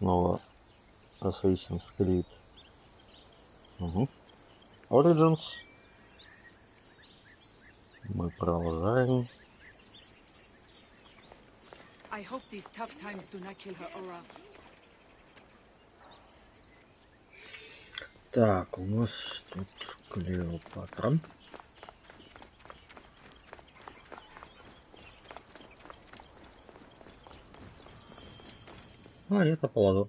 снова Assassin's Creed. Угу. Origins. Мы продолжаем. I hope these tough times do not kill her aura. Так, у нас тут Клеопатра. А, нет, Аполлодор.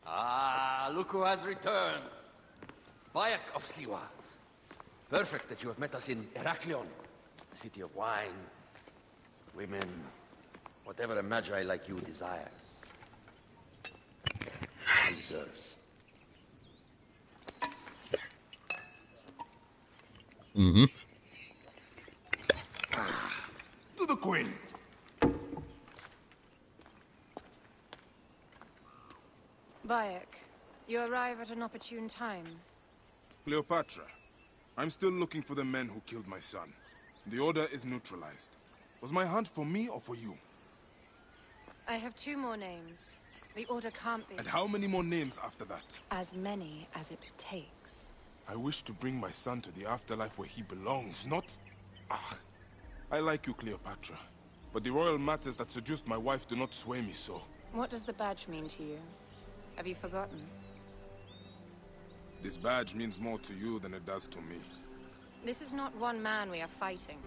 Ah, look who has returned. Bayek of Siwa. Perfect that you have met us in Heraklion, the city of wine, women, whatever a magi like you desires. And deserves. Угу. To the Queen. Bayek, you arrive at an opportune time. Cleopatra, I'm still looking for the men who killed my son. The Order is neutralized. Was my hunt for me or for you? I have 2 more names. The Order can't be... And how many more names after that? As many as it takes. I wish to bring my son to the afterlife where he belongs, not... Ah, I like you, Cleopatra. But the royal matters that seduced my wife do not sway me so. What does the badge mean to you? Have you forgotten? This badge means more to you than it does to me. This is not one man we are fighting.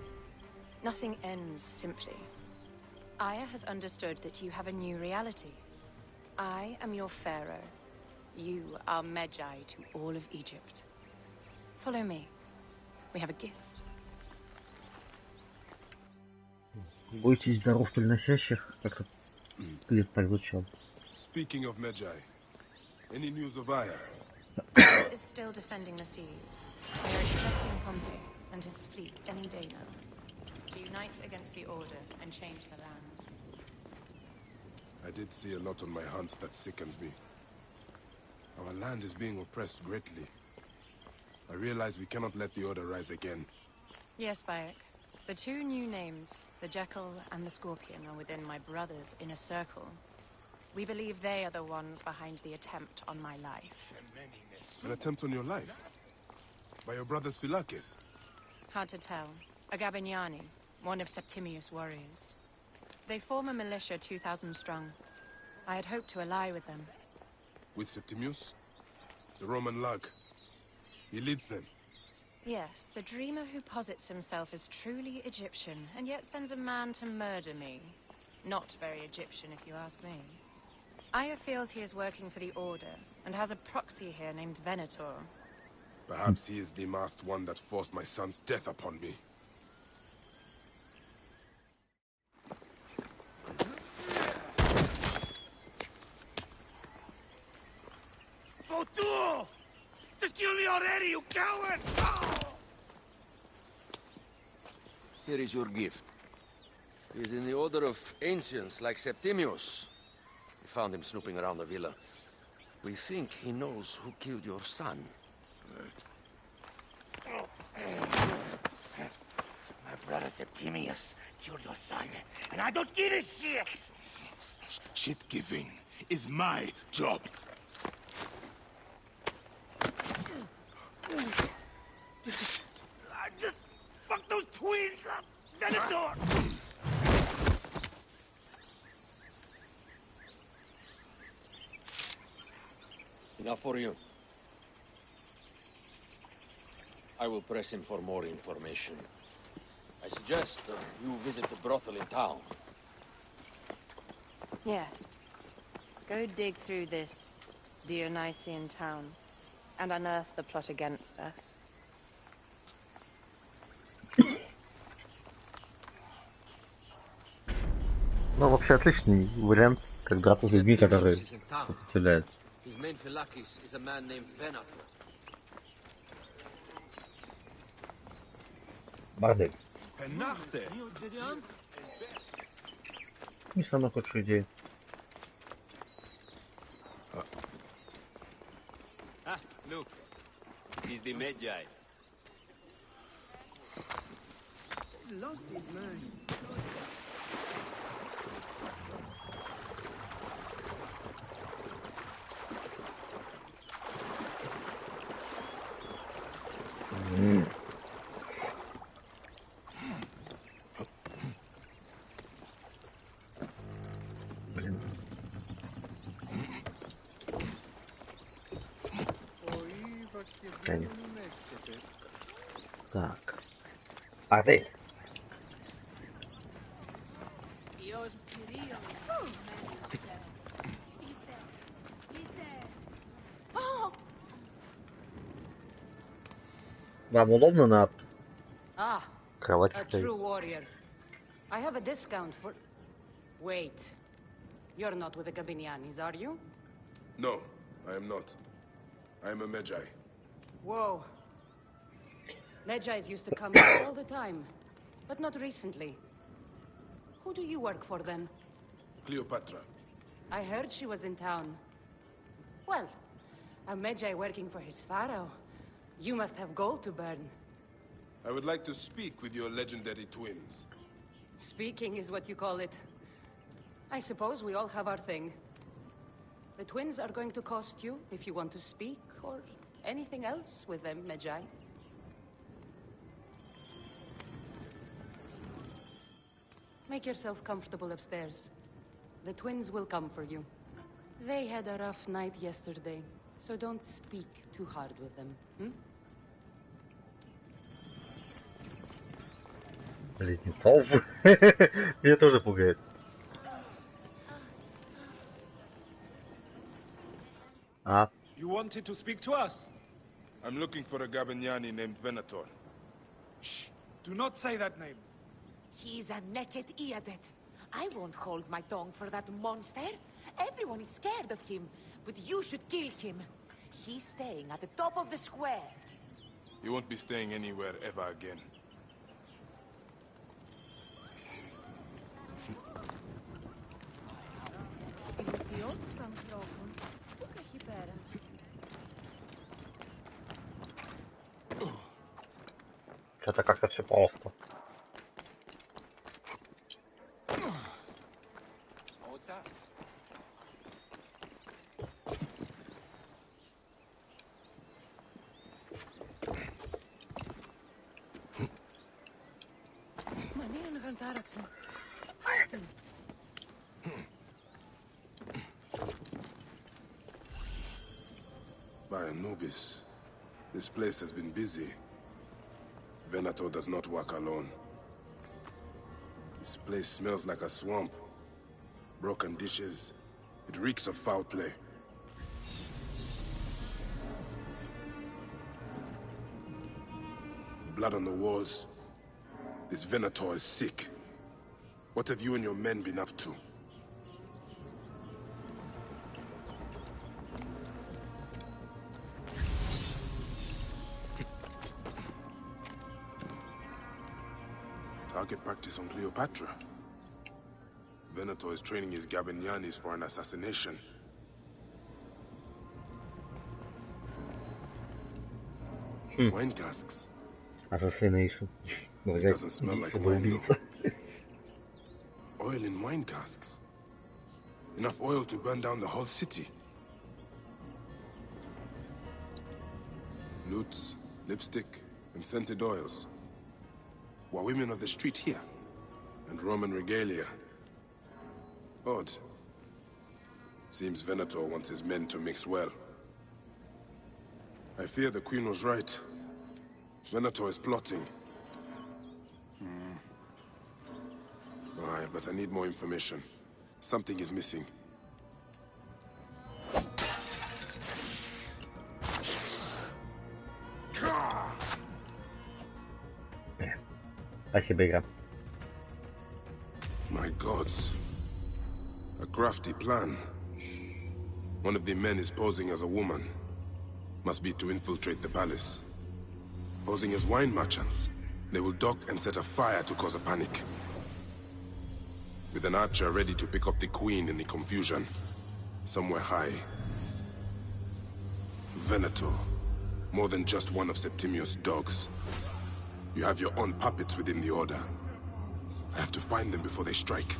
Nothing ends simply. Aya has understood that you have a new reality. I am your pharaoh. You are Medjay to all of Egypt. Follow me. We have a gift. Бойтесь даров приносящих, как клип так звучал. Speaking of Medjay, any news of Aya? Is still defending the seas. We are expecting Pompey and his fleet any day now to unite against the Order and change the land. I did see a lot on my hunt that sickened me. Our land is being oppressed greatly. I realize we cannot let the Order rise again. Yes, Bayek. The 2 new names, the Jekyll and the Scorpion, are within my brother's inner circle. We believe they are the ones behind the attempt on my life. An attempt on your life? By your brother's Philakes? Hard to tell. A Gabignani, one of Septimius' warriors. They form a militia 2,000 strong. I had hoped to ally with them. With Septimius? The Roman lug? He leads them? Yes, the dreamer who posits himself as truly Egyptian, and yet sends a man to murder me. Not very Egyptian, if you ask me. Aya feels he is working for the Order, and has a proxy here named Venator. Perhaps he is the masked one that forced my son's death upon me. Votu! Just kill me already, you coward! Here is your gift. He is in the order of ancients like Septimius. We found him snooping around the villa. We think he knows who killed your son. My brother Septimius killed your son, and I don't give a shit! Shit-giving is my job. Just fuck those twins up! Venator! Enough for you. I will press him for more information. I suggest you visit the brothel in town. Yes. Go dig through this Dionysian town, and unearth the plot against us. Ну, вообще отличный вариант, как драться с людьми, которые сопротивляют. His main Philakes is a man named Venator. Бордель. Pennachte! Не самая худшая идея. Look, he's the Medjay. Lost his mind. мишені. Так. А ти? Вам удобно на Ah, кровати a стоять? true warrior. I have a discount for... Wait. You're not with the Gabinianis, are you? No, I am not. I am a Medjay. Whoa. Medjais used to come here all the time, but not recently. Who do you work for then? Cleopatra. I heard she was in town. Well, a Medjay working for his pharaoh. You must have gold to burn. I would like to speak with your legendary twins. Speaking is what you call it. I suppose we all have our thing. The twins are going to cost you if you want to speak, or anything else with them, Medjay. Make yourself comfortable upstairs. The twins will come for you. They had a rough night yesterday, so don't speak too hard with them, hmm? Близнецов? Меня тоже пугает. А? You wanted to speak to us? I'm looking for a Gabiniani named Venator. Shh! Do not say that name. He's a naked Iadet. I won't hold my tongue for that monster. Everyone is scared of him, but you should kill him. He's staying at the top of the square. You won't be staying anywhere ever again. Что-то как-то все просто. By Anubis, this place has been busy. Venator does not work alone. This place smells like a swamp. Broken dishes. It reeks of foul play. Blood on the walls. This Venator is sick. What have you and your men been up to? Target practice on Cleopatra. Venator is training his Gabinianis for an assassination. Wine casks. Assassination. This doesn't smell like wine, though. Oil in wine casks. Enough oil to burn down the whole city. Lutes, lipstick, and scented oils. Were women of the street here? And Roman regalia. Odd. Seems Venator wants his men to mix well. I fear the Queen was right. Venator is plotting. Aye, but I need more information. Something is missing. Спасибо, игра. My gods. A crafty plan. One of the men is posing as a woman. Must be to infiltrate the palace. Posing as wine merchants. They will dock and set a fire to cause a panic. With an archer ready to pick off the queen in the confusion. Somewhere high. Venator. More than just one of Septimius' dogs. You have your own puppets within the Order. I have to find them before they strike.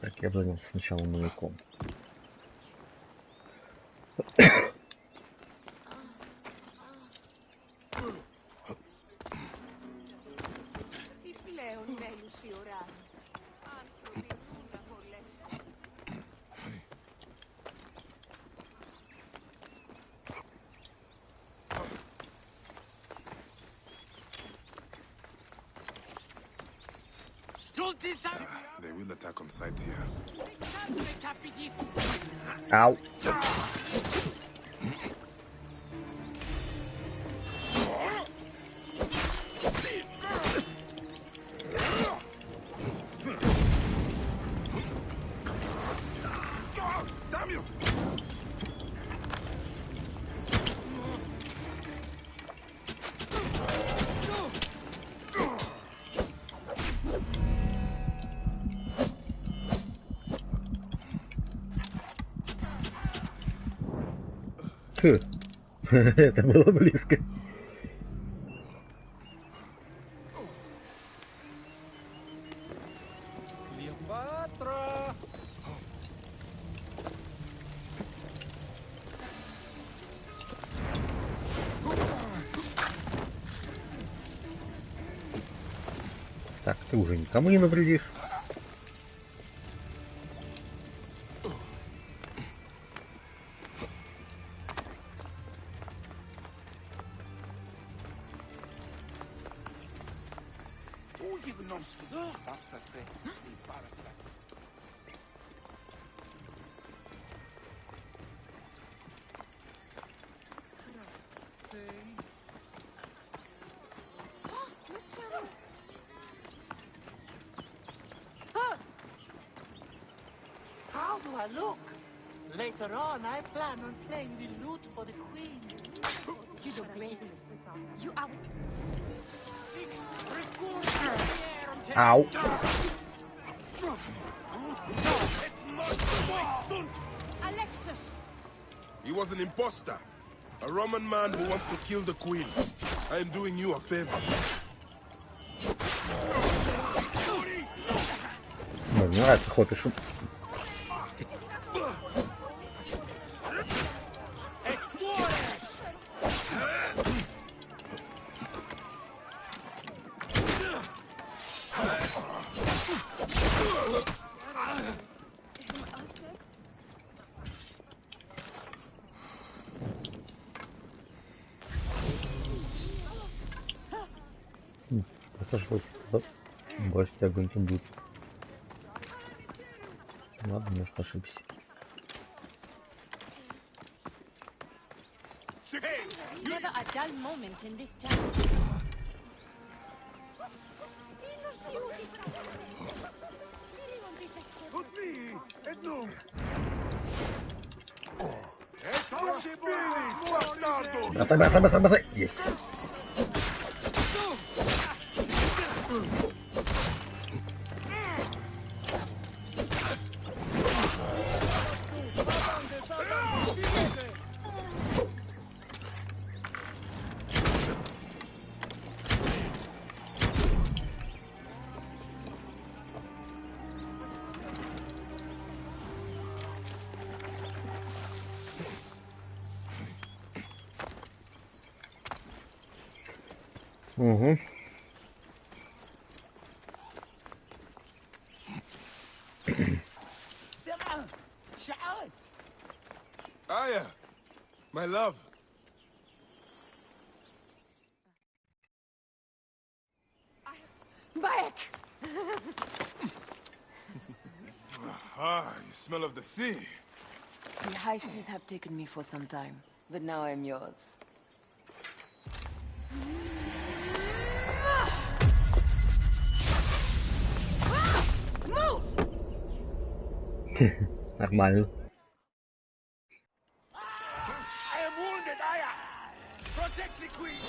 Так, я занялся сначала маяком. Τι πλέον μέλους η ώρα. Άνθρωποι νου να βολεύσουν. They will attack on sight here. Ау! Damn you! Фу. Это было близко. Клеопатра! Так, ты уже никому не навредишь. How do I look? Later on, I plan on playing the lute for the queen. You look great. You are... Ау! Alexis! He was an imposter. A Roman man who wants to kill the queen. I am doing you a favor. Мне нравится ход и шум. Сошлось. Бросить огонь не будет. Ладно, может ошибся. Never a dull moment in this town. Бросай, бросай, бросай, бросай! Есть! Угу. Aya, my love. Back! Ah, you smell of the sea. The high seas have taken me for some time, but now I'm yours. Нормально. I am wounded, Aya! Protect the queen!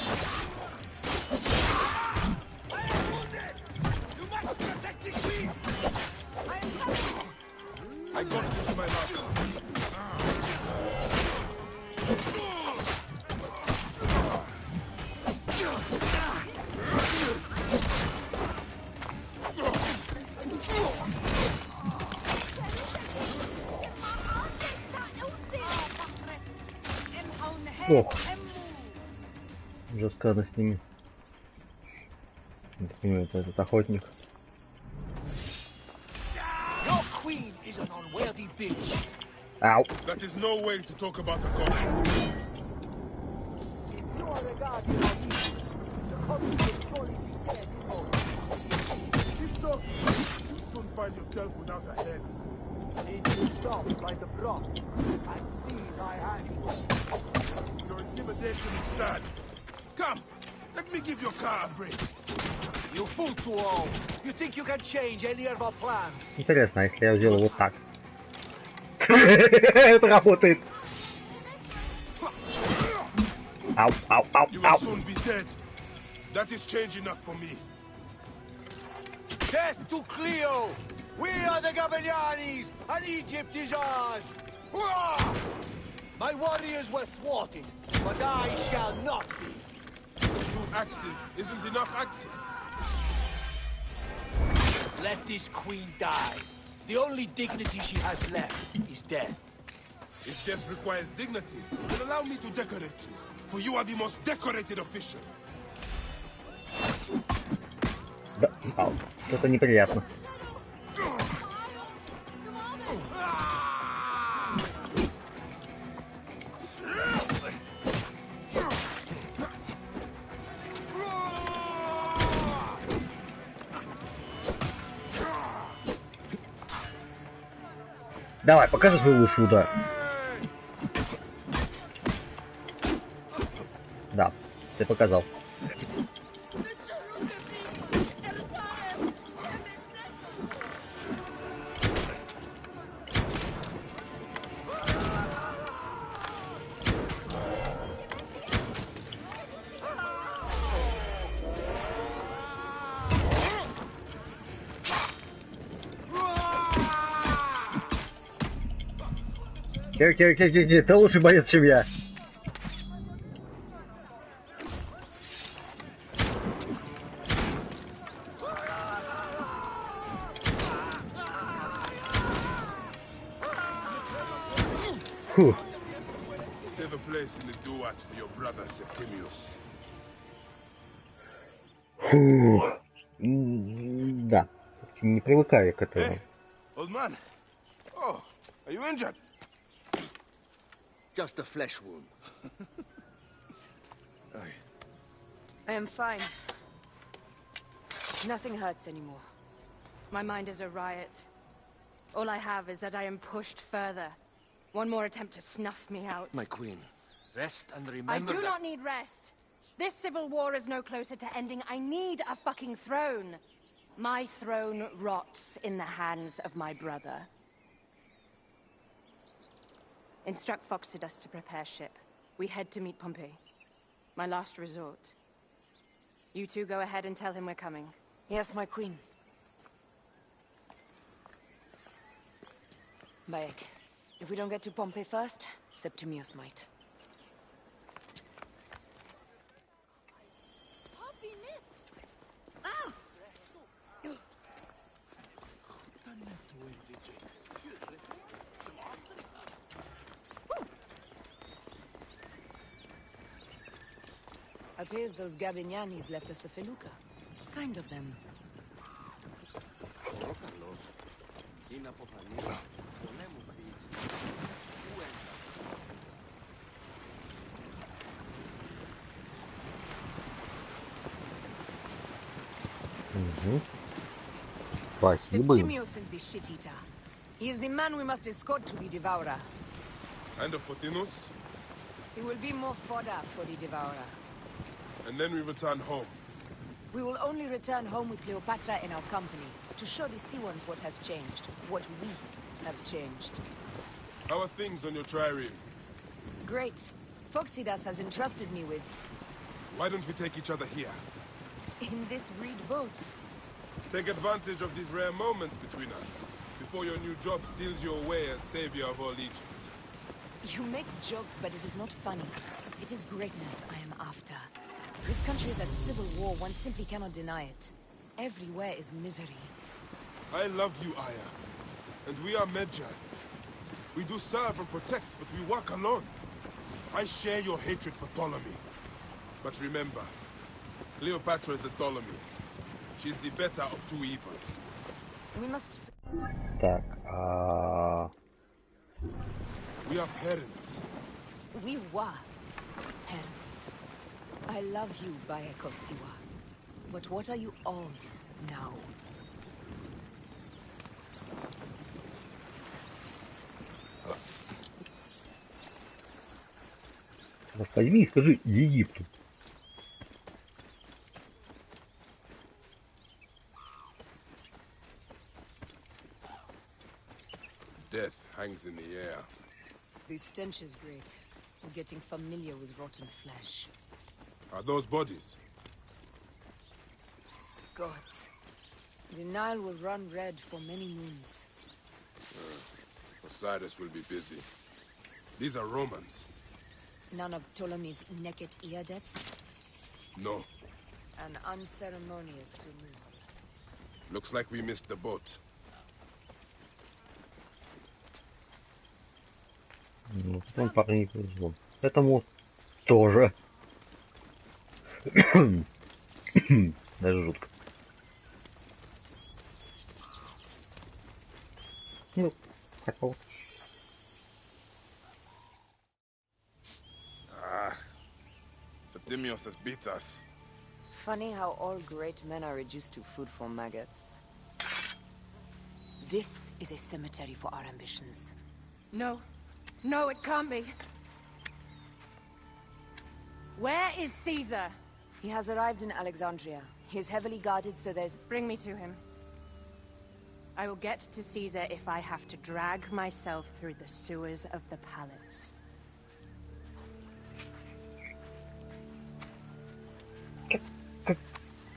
I am wounded! You must protect the queen! I am coming! I got this, my love. Ох. Жестко надо с ними. Я так понимаю, это этот охотник. Your queen is an unworthy bitch. Ау. That is no way to talk about a god. You are regarded as evil. The country will surely be dead. Keep talking. You soon find yourself without a head. It will stop by the block. I see thy hand. Your intimidation is sad. Come, let me give your car a break. You fool to all. You think you can change any of our plans? Интересно, а если я сделаю вот так? Это работает. Ау, ау, ау, You will ау. soon be dead. That is change enough for me. Death to Cleo! We are the Gabanianis, and Egypt is ours! Hurrah! My warriors were thwarted, but I shall not be. 2 axes isn't enough axes. Let this queen die. The only dignity she has left is death. If death requires dignity, then allow me to decorate you. For you are the most decorated official. Да, ау. Это неприятно. Давай, покажи свой лучший удар. Да, ты показал. Ты лучший боец, чем я. Фу. Save a place in the duat for your brother Septimius. Фу. Да. Не привыкаю к этому. Hey, old man. Oh, are you injured? Just a flesh wound. I am fine. Nothing hurts anymore. My mind is a riot. All I have is that I am pushed further. One more attempt to snuff me out. My queen, rest and I remember do that... not need rest. This civil war is no closer to ending. I need a fucking throne. My throne rots in the hands of my brother. Instruct Phoxidas to prepare ship. We head to meet Pompey. My last resort. You two go ahead and tell him we're coming. Yes, my queen. Bayek, if we don't get to Pompey first, Septimius might. Appears those Gabinianis left us a felucca. Kind of them. Спасибо им. Septimius is the shit-eater. He is the man we must escort to the Devourer. And of Pothinus, He will be more fodder for the Devourer. and then we return home. We will only return home with Cleopatra in our company, to show the Sea Ones what has changed, what we have changed. How are things on your trireme? Great. Phoxidas has entrusted me with... Why don't we take each other here? in this reed boat. Take advantage of these rare moments between us, before your new job steals you away as savior of all Egypt. You make jokes, but it is not funny. It is greatness I am after. This country is at civil war, one simply cannot deny it. Everywhere is misery. I love you, Aya. And we are Medjay. We do serve and protect, but we work alone. I share your hatred for Ptolemy. But remember, Cleopatra is a Ptolemy. She's the better of two evils. We must... Так, We are parents. We were parents. I love you, Bayek of Siwa. But what are you of now? возьми и скажи Египту. Death hangs in the air. The stench is great. I'm getting familiar with rotten flesh. Are those bodies? Gods. The Nile will run red for many moons. Osiris will be busy. These are Romans. None of Ptolemy's naked Iadets? No. An unceremonious removal. Looks like we missed the boat. Ну, потом пару не повезло. Этому тоже. Даже жутко. Ну, хотел. Septimius has beat us. Funny how all great men are reduced to food for maggots. This is a cemetery for our ambitions. No. No, it can't be. Where is Caesar? He has arrived in Alexandria. He is heavily guarded, so there's... Bring me to him. I will get to Caesar if I have to drag myself through the sewers of the palace.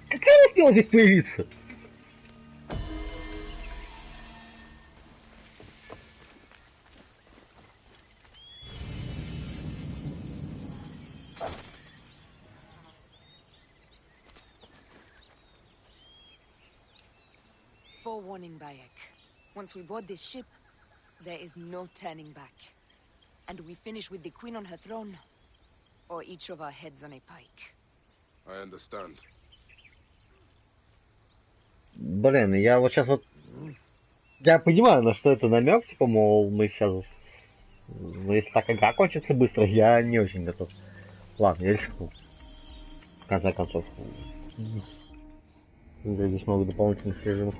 Как я успел здесь появиться? Forewarning, Bayek. Once we board this ship, there is no turning back. And we finish with the queen on her throne, or each of our heads on a pike. I understand. Блин, я вот сейчас вот... Я понимаю, на что это намек, типа, мол, мы сейчас... Ну, если так игра кончится быстро, я не очень готов. Ладно, я рискну. В конце концов. Здесь много дополнительных режимов.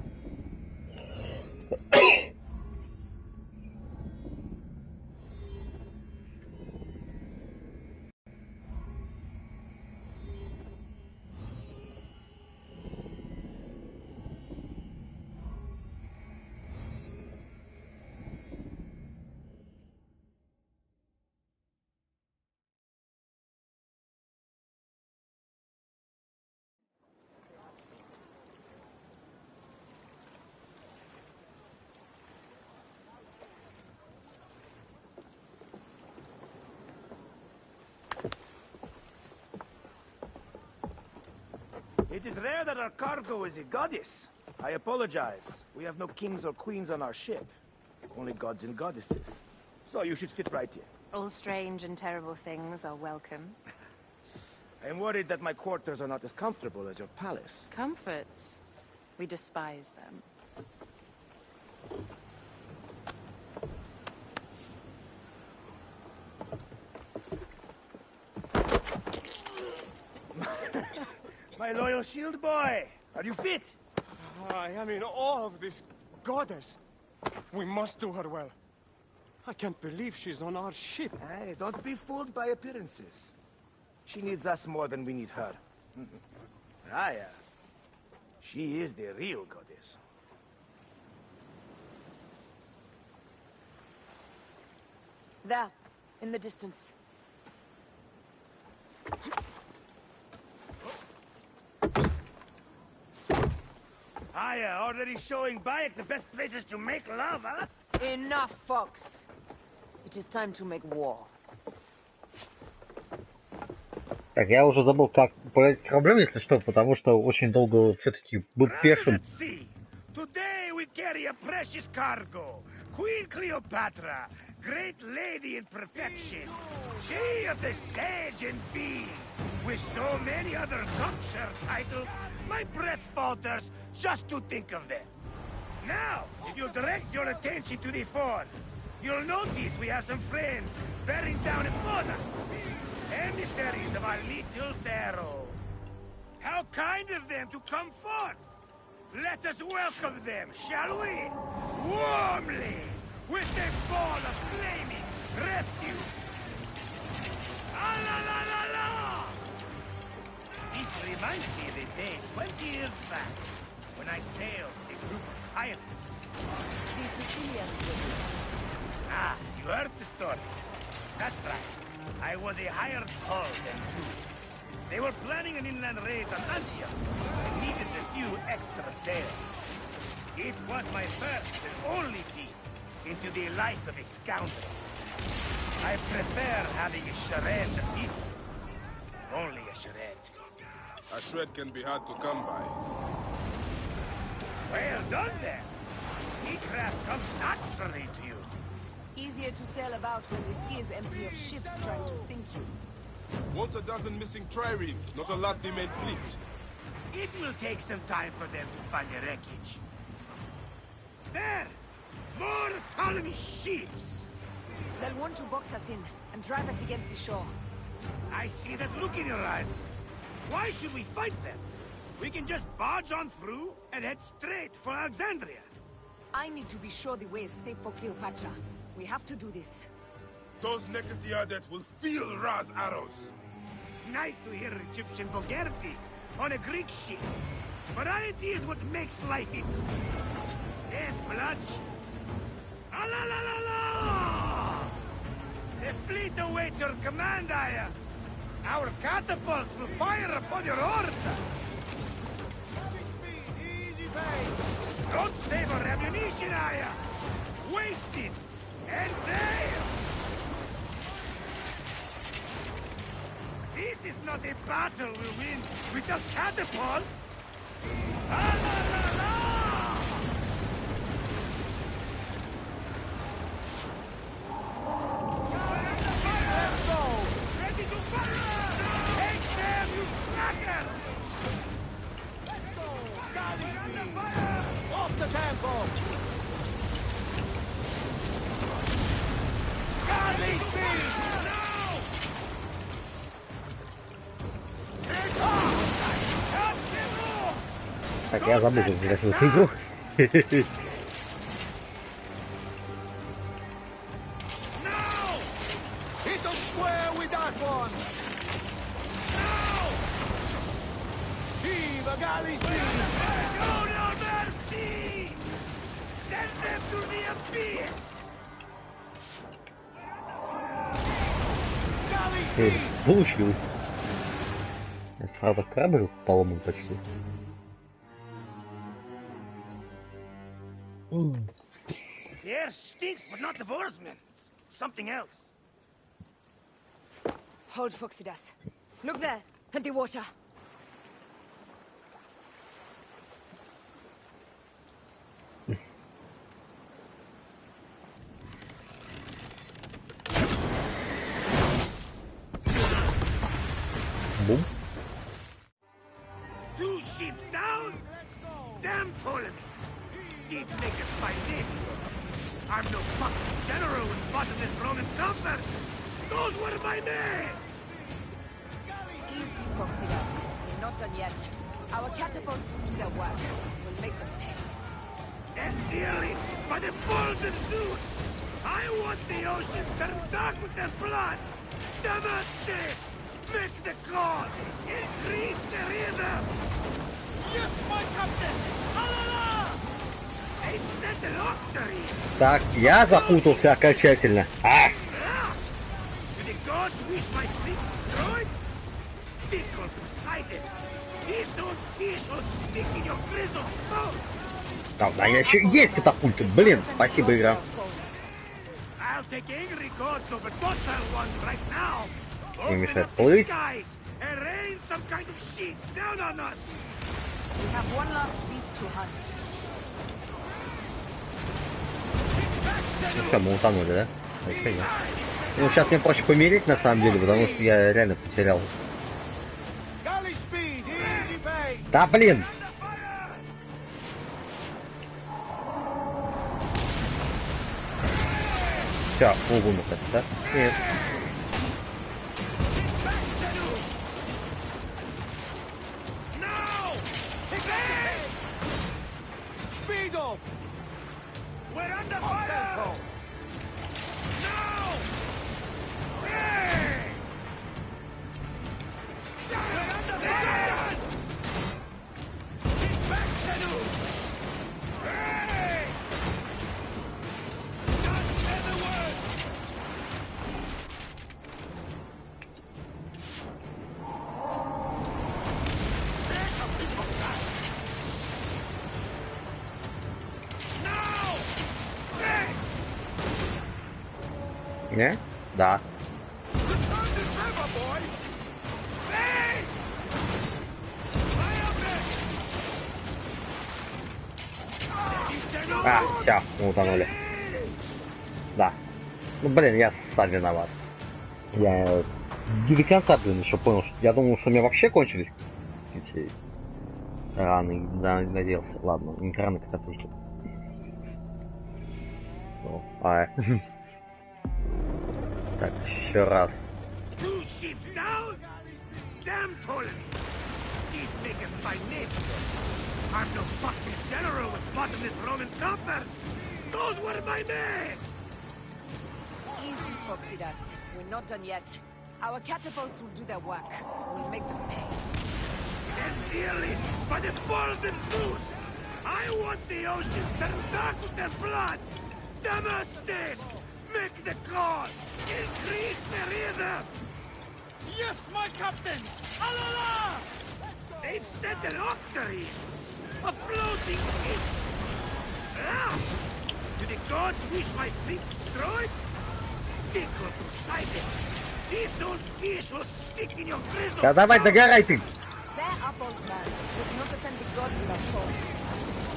It is rare that our cargo is a goddess. I apologize. We have no kings or queens on our ship. Only gods and goddesses. So you should fit right here. All strange and terrible things are welcome. I am worried that my quarters are not as comfortable as your palace. Comforts. We despise them. My loyal shield boy! Are you fit? I am in awe of this goddess. We must do her well. I can't believe she's on our ship. Hey, don't be fooled by appearances. She needs us more than we need her. Raya. She is the real goddess. There, in the distance. Aya, already showing Bayek the best places to make love, huh? Enough, Fox. It is time to make war. Так, я уже забыл, как управлять кораблем, если что, потому что очень долго все-таки был пешим. Today we carry a precious cargo. Queen Cleopatra, great lady in perfection. She of the sage and being. With so many other cocksure titles, my breath falters just to think of them. Now, if you direct your attention to the fort, you'll notice we have some friends bearing down upon us. Emissaries of our little pharaoh. How kind of them to come forth! Let us welcome them, shall we? Warmly! With a ball of flaming refuse! Ah la la la la! This reminds me of a day 20 years back, when I sailed with a group of pirates. The Sicilians were here. Ah, you heard the stories. That's right. I was a hired hull then too. They were planning an inland raid on Antioch and needed a few extra sails. It was my first and only peek into the life of a scoundrel. I prefer having a charade of pieces. Only a charade. A shred can be hard to come by. Well done then. Seacraft comes naturally to you. Easier to sail about when the sea is empty of ships trying to sink you. Want a dozen missing triremes, not a lot they made fleet. It will take some time for them to find the wreckage. There! More Ptolemy ships! They'll want to box us in and drive us against the shore. I see that look in your eyes. Why should we fight them? We can just barge on through and head straight for Alexandria. I need to be sure the way is safe for Cleopatra. We have to do this. Those Nekatiadet will feel Ra's arrows. Nice to hear Egyptian vulgarity on a Greek ship. Variety is what makes life interesting. And bloodshed. Ah la la la la! The fleet awaits your command, Aya. Our catapults will fire upon your order. Heavy speed, easy pace. Don't save our ammunition, Aya. Waste it. And fail. This is not a battle we'll win without catapults! Ah la la la! Let's go! Ready to fire! Take them, you slacker! Let's go! Galley speed! Off the tempo! Galley speed! Так, я забыл, как играть в эту игру. Получил. Сразу корабль поломал почти. The air stinks, but not the Vorsmen. Something else. Hold, Phoxidas. Look there, at the water. Boom. 2 ships down? Damn Ptolemy! Did make us fight Navy. I'm no boxing general with bottomless Roman coffers! Those were my men! Easy, Phoxidas. We're not done yet. Our catapults will do their work. We'll make them pay. And dearly, by the balls of Zeus! I want the ocean turned dark with their blood! Damascus! Make the god! Increase the rhythm! Yes, my captain! Alala! A centeloctory! Так, я запутался окончательно. А! Do the gods wish my fleet destroyed? Fickle Poseidon! His own fish will stick in your grizzled throat! Там, да, еще есть катапульты. Блин, спасибо, игра. I'll take angry gods over docile ones right now! Не Open мешает up the плыть. skies and rain some kind of shit down on us! We have one last beast to hunt. Ну что, мы утонули, да? Еще нет. Ну, сейчас мне проще помереть, на самом деле, потому что я реально потерял. Да, блин! Все, вымок это, да? Нет. Не? Да. А, все, мы утонули. Да. Ну, блин, я сам виноват. Я не до конца, блин, еще понял, что я думал, что у меня вообще кончились эти раны. Да, надеялся. Ладно, не раны, как это. Так, еще раз. I'm no boxing general with bottomless Roman coffers! Those were my men! Easy, Phoxidas. We're not done yet. Our catapults will do their work. We'll make them pay. And dearly, by the balls of Zeus! I want the ocean turned dark with their blood! Damastes! Make the cause! Increase the rhythm! Yes, my captain! Alala! They've sent an octarine! A floating ship! Ah! Do the gods wish my fleet destroyed? Fickle Poseidon! This old fish will stick in your grizzle! Да давай, догорай ты! Bear up, old man. We cannot offend the gods with our faults.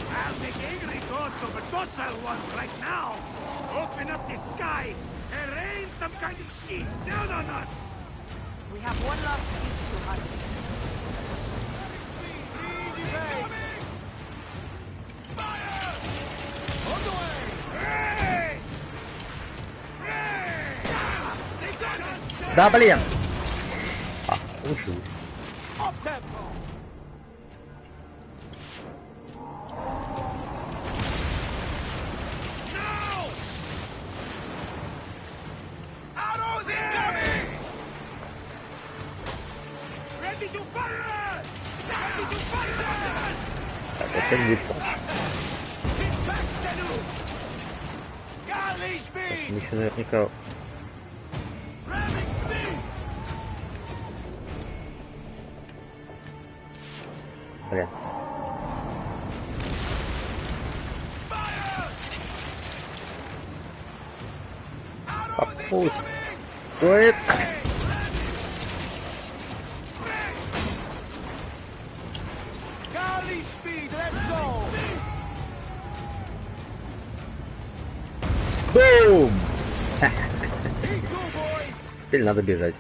I'll make angry gods over docile ones right now! Open up the skies and rain some kind of shit down on us! We have one last piece to hunt. Easy base! Fire! On the way! Hey! Hey! They got us! Да блин! А, ушел. Up tempo! Так, это не то. Мы еще наверняка... Блин. Попусть. Что это? Бум! Теперь надо бежать.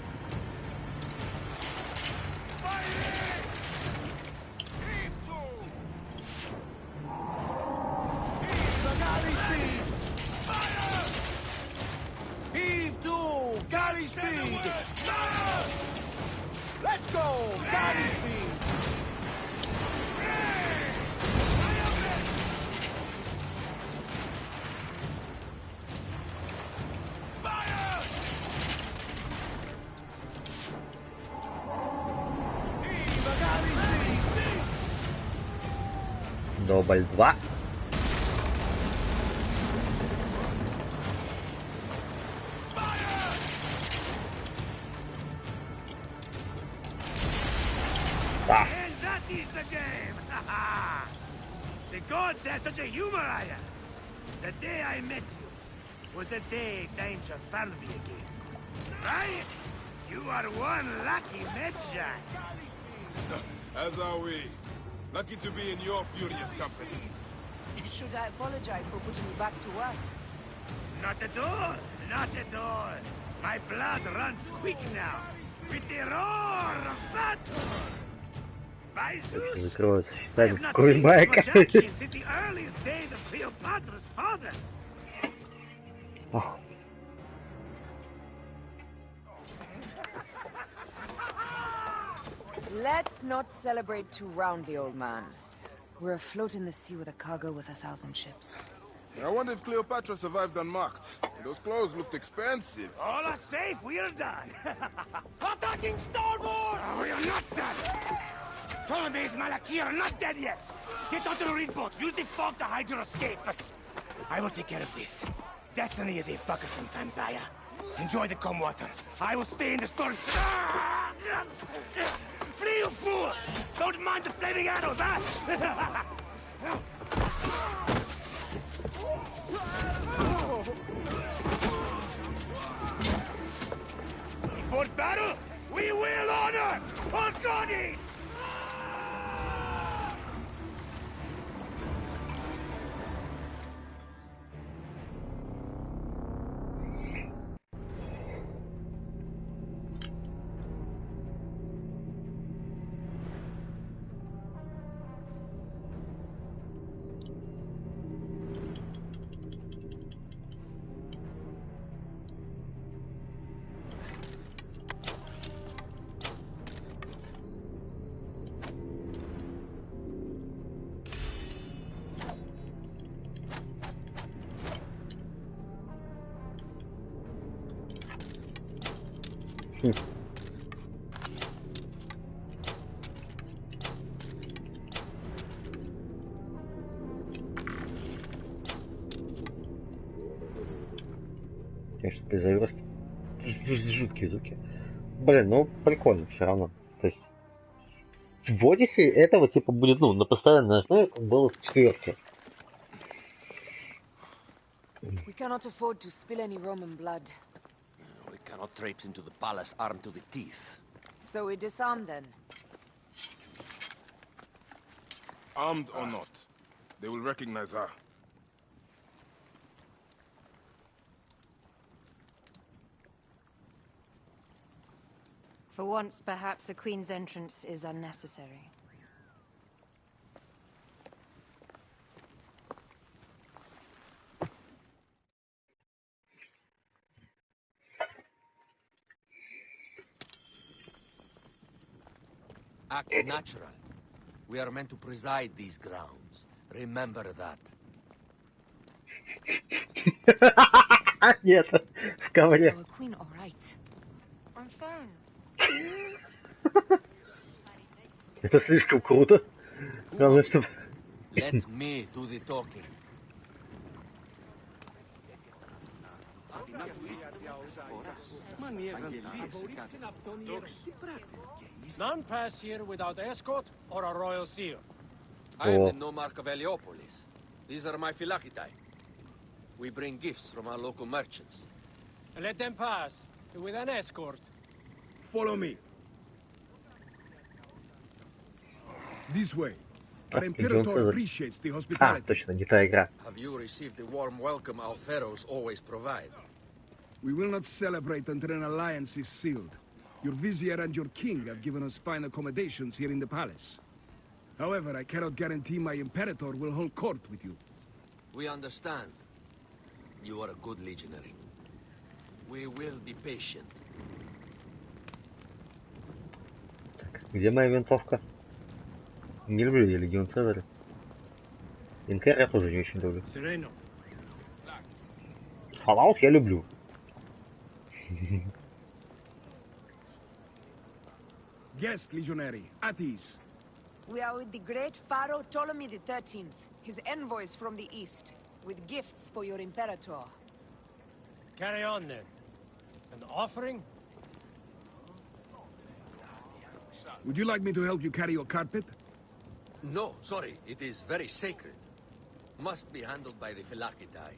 Дубль 2. Да. The gods had such a humor, Aya. The day I met you was the day danger found me again. Right? You are one lucky Medjay. As are we. Lucky to be in your furious company. Should I apologize for putting you back to work? Not at all. Not at all. My blood runs quick now, with the roar of battle. By Zeus, Закрылась, I считаем, have not какой seen байк. this much action since the earliest days of Cleopatra's father. Ох, Let's not celebrate too roundly, old man. We're afloat in the sea with a cargo with 1,000 ships. I wonder if Cleopatra survived unmarked. Those clothes looked expensive. All are safe, we're done. Attacking starboard! We are not done! Ptolemy's Malakir are not dead yet! Get onto the reed boats, use the fog to hide your escape. I will take care of this. Destiny is a fucker sometimes, Aya. Enjoy the calm water. I will stay in the storm. Flee, you fools! Don't mind the flaming arrows, huh? Before battle, we will honor our goddess! Конечно, перезагрузки. Жуткие звуки. Блин, ну прикольно все равно. То есть в Одиссе этого типа будет, ну, на постоянной основе, как было в 4. We cannot afford to spill any Roman blood. We cannot traipse into the palace armed to the teeth. So we disarm then. Armed or not, they will recognize her. For once, perhaps a queen's entrance is unnecessary. Act natural. We are meant to preside these grounds. Remember that. Нет, в ковре. Is our queen all right? I'm fine. Это слишком круто. Главное, чтобы... Let me do the talking. None pass here without escort or a royal seal. I am the Nomarch of Heliopolis. These are my Phylakitae. We bring gifts from our local merchants. Let them pass with an escort. Follow me. This way. Our Imperator appreciates the hospitality. Точно, не та игра. Have you received the warm welcome our pharaohs always provide? We will not celebrate until an alliance is sealed. Your vizier and your king have given us fine accommodations here in the palace. However, I cannot guarantee my Imperator will hold court with you. We understand. You are a good legionary. We will be patient. Так, где моя винтовка? Не люблю я Легион Цезаря. Инкер я тоже не очень люблю. Fallout я люблю. Yes, legionary. At ease. We are with the great Pharaoh Ptolemy XIII, his envoys from the east, with gifts for your Imperator. Carry on then. An offering? Would you like me to help you carry your carpet? No, sorry. It is very sacred. Must be handled by the Phylakitae.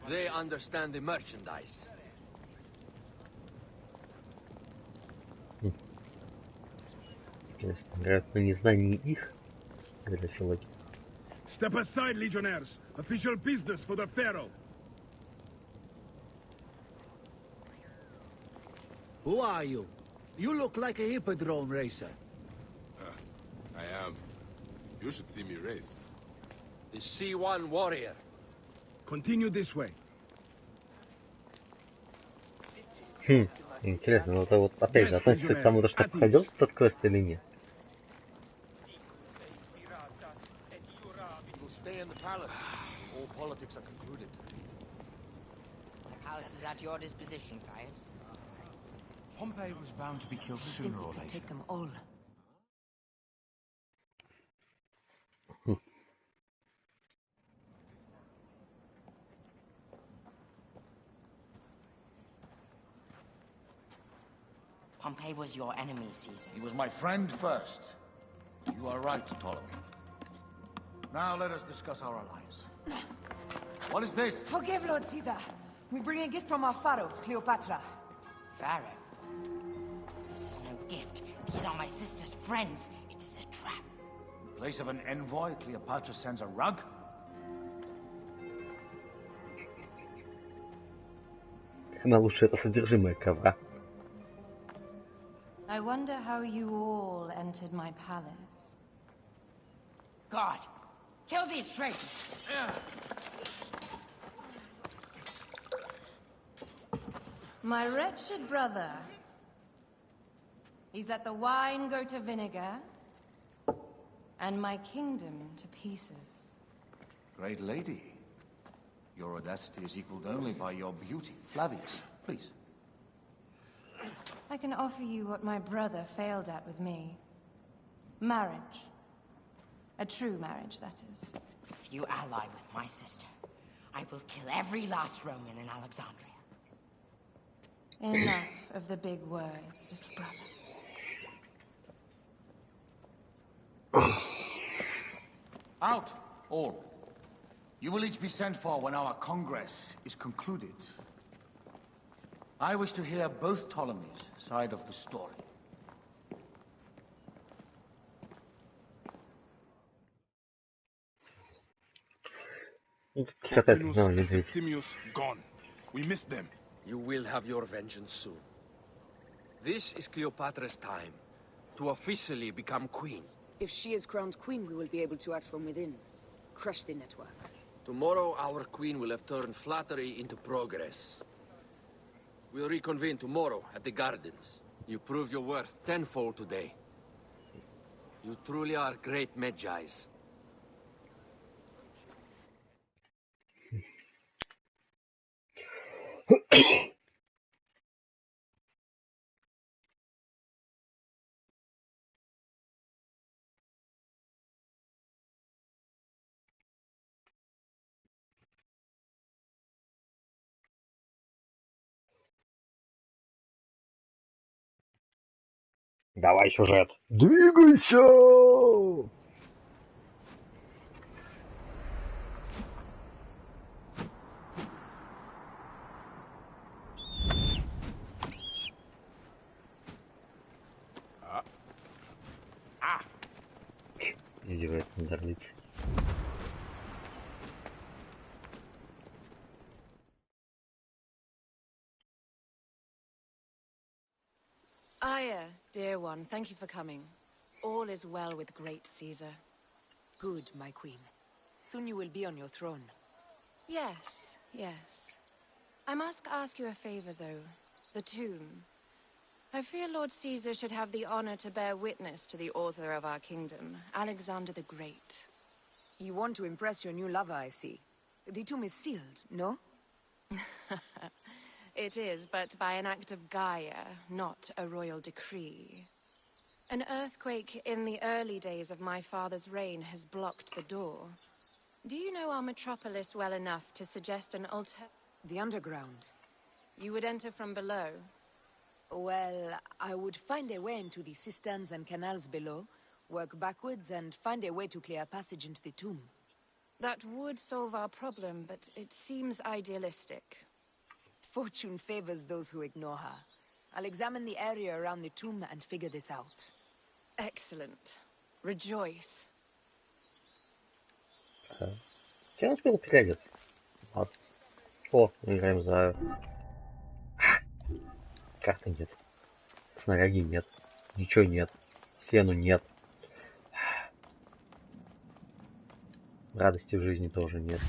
They understand the merchandise. Играют на незнании их. Для человека. Step aside, legionnaires. Official business for the Pharaoh. Who are you? You look like a hippodrome racer. I am. You should see me race. The C1 warrior. Continue this way. Интересно, ну это вот опять же относится к тому, что проходил этот квест или нет. We'll stay in the palace. All politics are concluded. The palace is at your disposition, Caius. Pompey was bound to be killed sooner or later. Take them all. Pompey was your enemy, Caesar. He was my friend first. You are right, Ptolemy. Now let us discuss our alliance. What is this? Forgive, Lord Caesar. We bring a gift from our pharaoh, Cleopatra. Pharaoh? This is no gift. These are my sister's friends. It is a trap. In place of an envoy, Cleopatra sends a rug? Самое лучшее это содержимое ковра. I wonder how you all entered my palace. God, kill these traitors! My wretched brother. He's let the wine go to vinegar, and my kingdom to pieces. Great lady. Your audacity is equaled only by your beauty. Flavius, please. I can offer you what my brother failed at with me. Marriage. A true marriage, that is. If you ally with my sister, I will kill every last Roman in Alexandria. Enough of the big words, little brother. Out, all. You will each be sent for when our congress is concluded. I wish to hear both Ptolemy's side of the story. Pothinus and Septimius gone. We missed them. You will have your vengeance soon. This is Cleopatra's time to officially become queen. If she is crowned queen, we will be able to act from within. Crush the network. Tomorrow, our queen will have turned flattery into progress. We'll reconvene tomorrow at the gardens. You proved your worth tenfold today. You truly are great Magi's. Давай сюжет. Двигайся! Издевается над орлицей. Aya, dear one, thank you for coming. All is well with great Caesar. Good, my queen. Soon you will be on your throne. Yes, yes. I must ask you a favor, though. The tomb. I fear Lord Caesar should have the honor to bear witness to the author of our kingdom, Alexander the Great. You want to impress your new lover, I see. The tomb is sealed, no? It is, but by an act of Gaia, not a royal decree. An earthquake in the early days of my father's reign has blocked the door. Do you know our metropolis well enough to suggest an The underground. You would enter from below? Well, I would find a way into the cisterns and canals below, work backwards, and find a way to clear a passage into the tomb. That would solve our problem, but it seems idealistic. Fortune favors those who ignore her. I'll examine the area around the tomb and figure this out. Excellent. Rejoice. Я не успел переодеться. Ладно. О, играем за... Карты нет. Снаряги нет. Ничего нет. Сену нет. Радости в жизни тоже нет.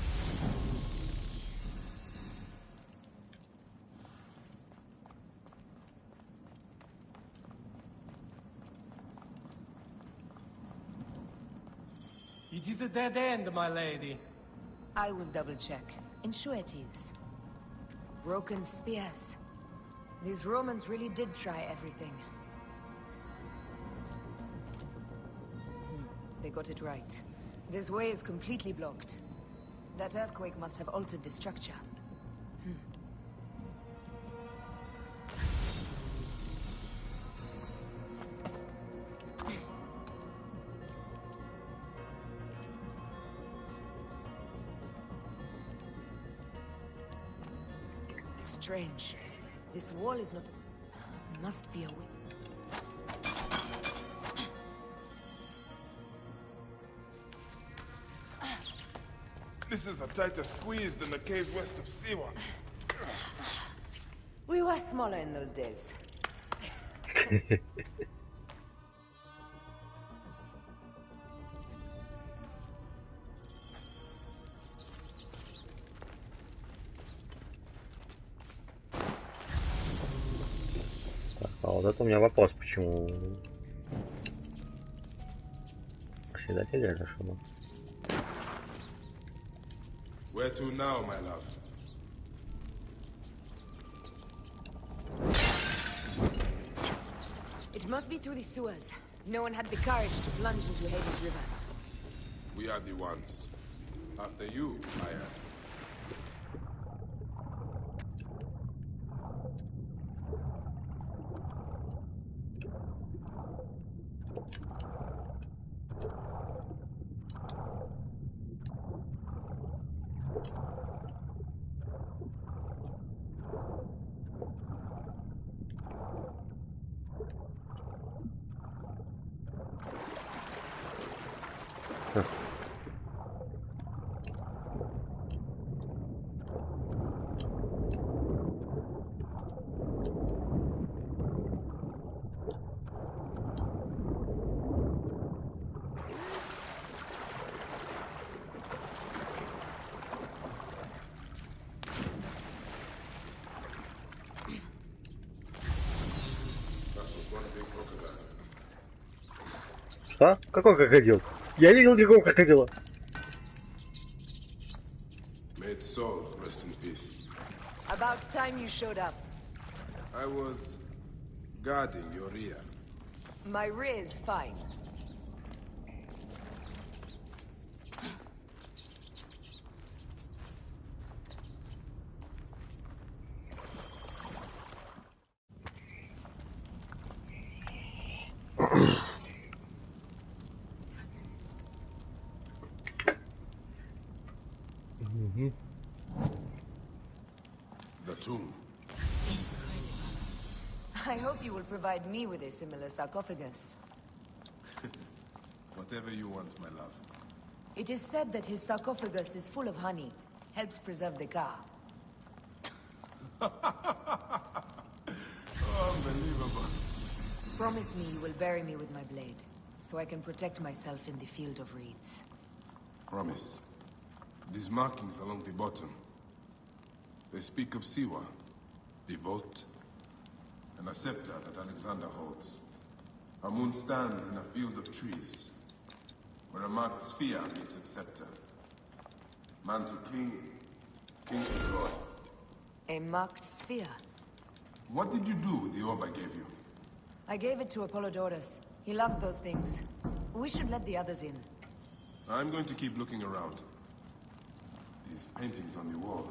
It is a dead end, my lady. I will double check. Ensure it is. Broken spears. These Romans really did try everything. They got it right. This way is completely blocked. That earthquake must have altered the structure. Strange. This wall is not... Must be a way. This is a tighter squeeze than the caves west of Siwa. We were smaller in those days. А вот это у меня вопрос, почему председатель разошел. Where to now, my love? It must be through the sewers. No one had the courage to plunge into Hades rivers. We are the ones. After you, Aya. Что? Какой крокодил? Я не видел никакого крокодила. May its soul rest in peace. About time you showed up. I was guarding your rear. My rear is fine. The tomb. I hope you will provide me with a similar sarcophagus. Whatever you want, my love. It is said that his sarcophagus is full of honey, helps preserve the Ka. Unbelievable. Promise me you will bury me with my blade, so I can protect myself in the field of reeds. Promise. These markings along the bottom. They speak of Siwa, the vault, and a scepter that Alexander holds. Our moon stands in a field of trees, where a marked sphere meets its scepter. Man to king, king to god. A marked sphere. What did you do with the orb I gave you? I gave it to Apollodorus. He loves those things. We should let the others in. I'm going to keep looking around. These paintings on the wall.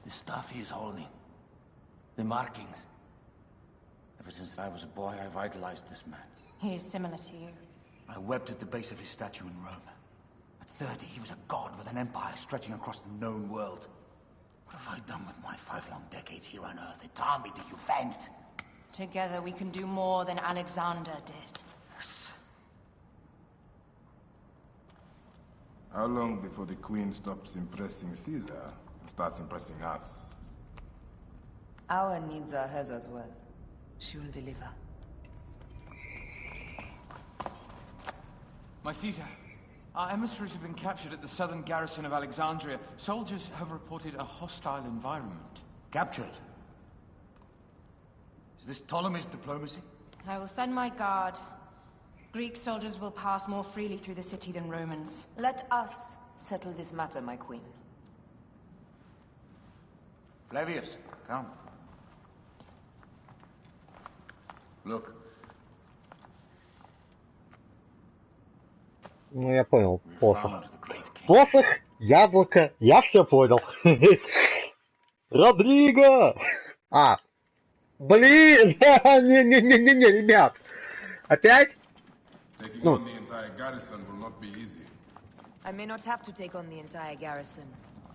The stuff he is holding. The markings. Ever since I was a boy, I've idolized this man. He is similar to you. I wept at the base of his statue in Rome. At 30, he was a god with an empire stretching across the known world. What have I done with my 5 long decades here on Earth? It taught me to defend. Together we can do more than Alexander did. Yes. How long before the Queen stops impressing Caesar and starts impressing us? Our needs are hers as well. She will deliver. My Caesar, our emissaries have been captured at the southern garrison of Alexandria. Soldiers have reported a hostile environment. Captured? Is this Ptolemy's diplomacy? I will send my guard. Greek soldiers will pass more freely through the city than Romans. Let us settle this matter, my queen. Flavius, come. Look. Ну, я понял. Посох. Посох, яблоко, я все понял. Родриго! А, блин! Не-не-не-не, ребят. Опять? Taking on the entire garrison will not be easy. I may not have to take on the entire garrison.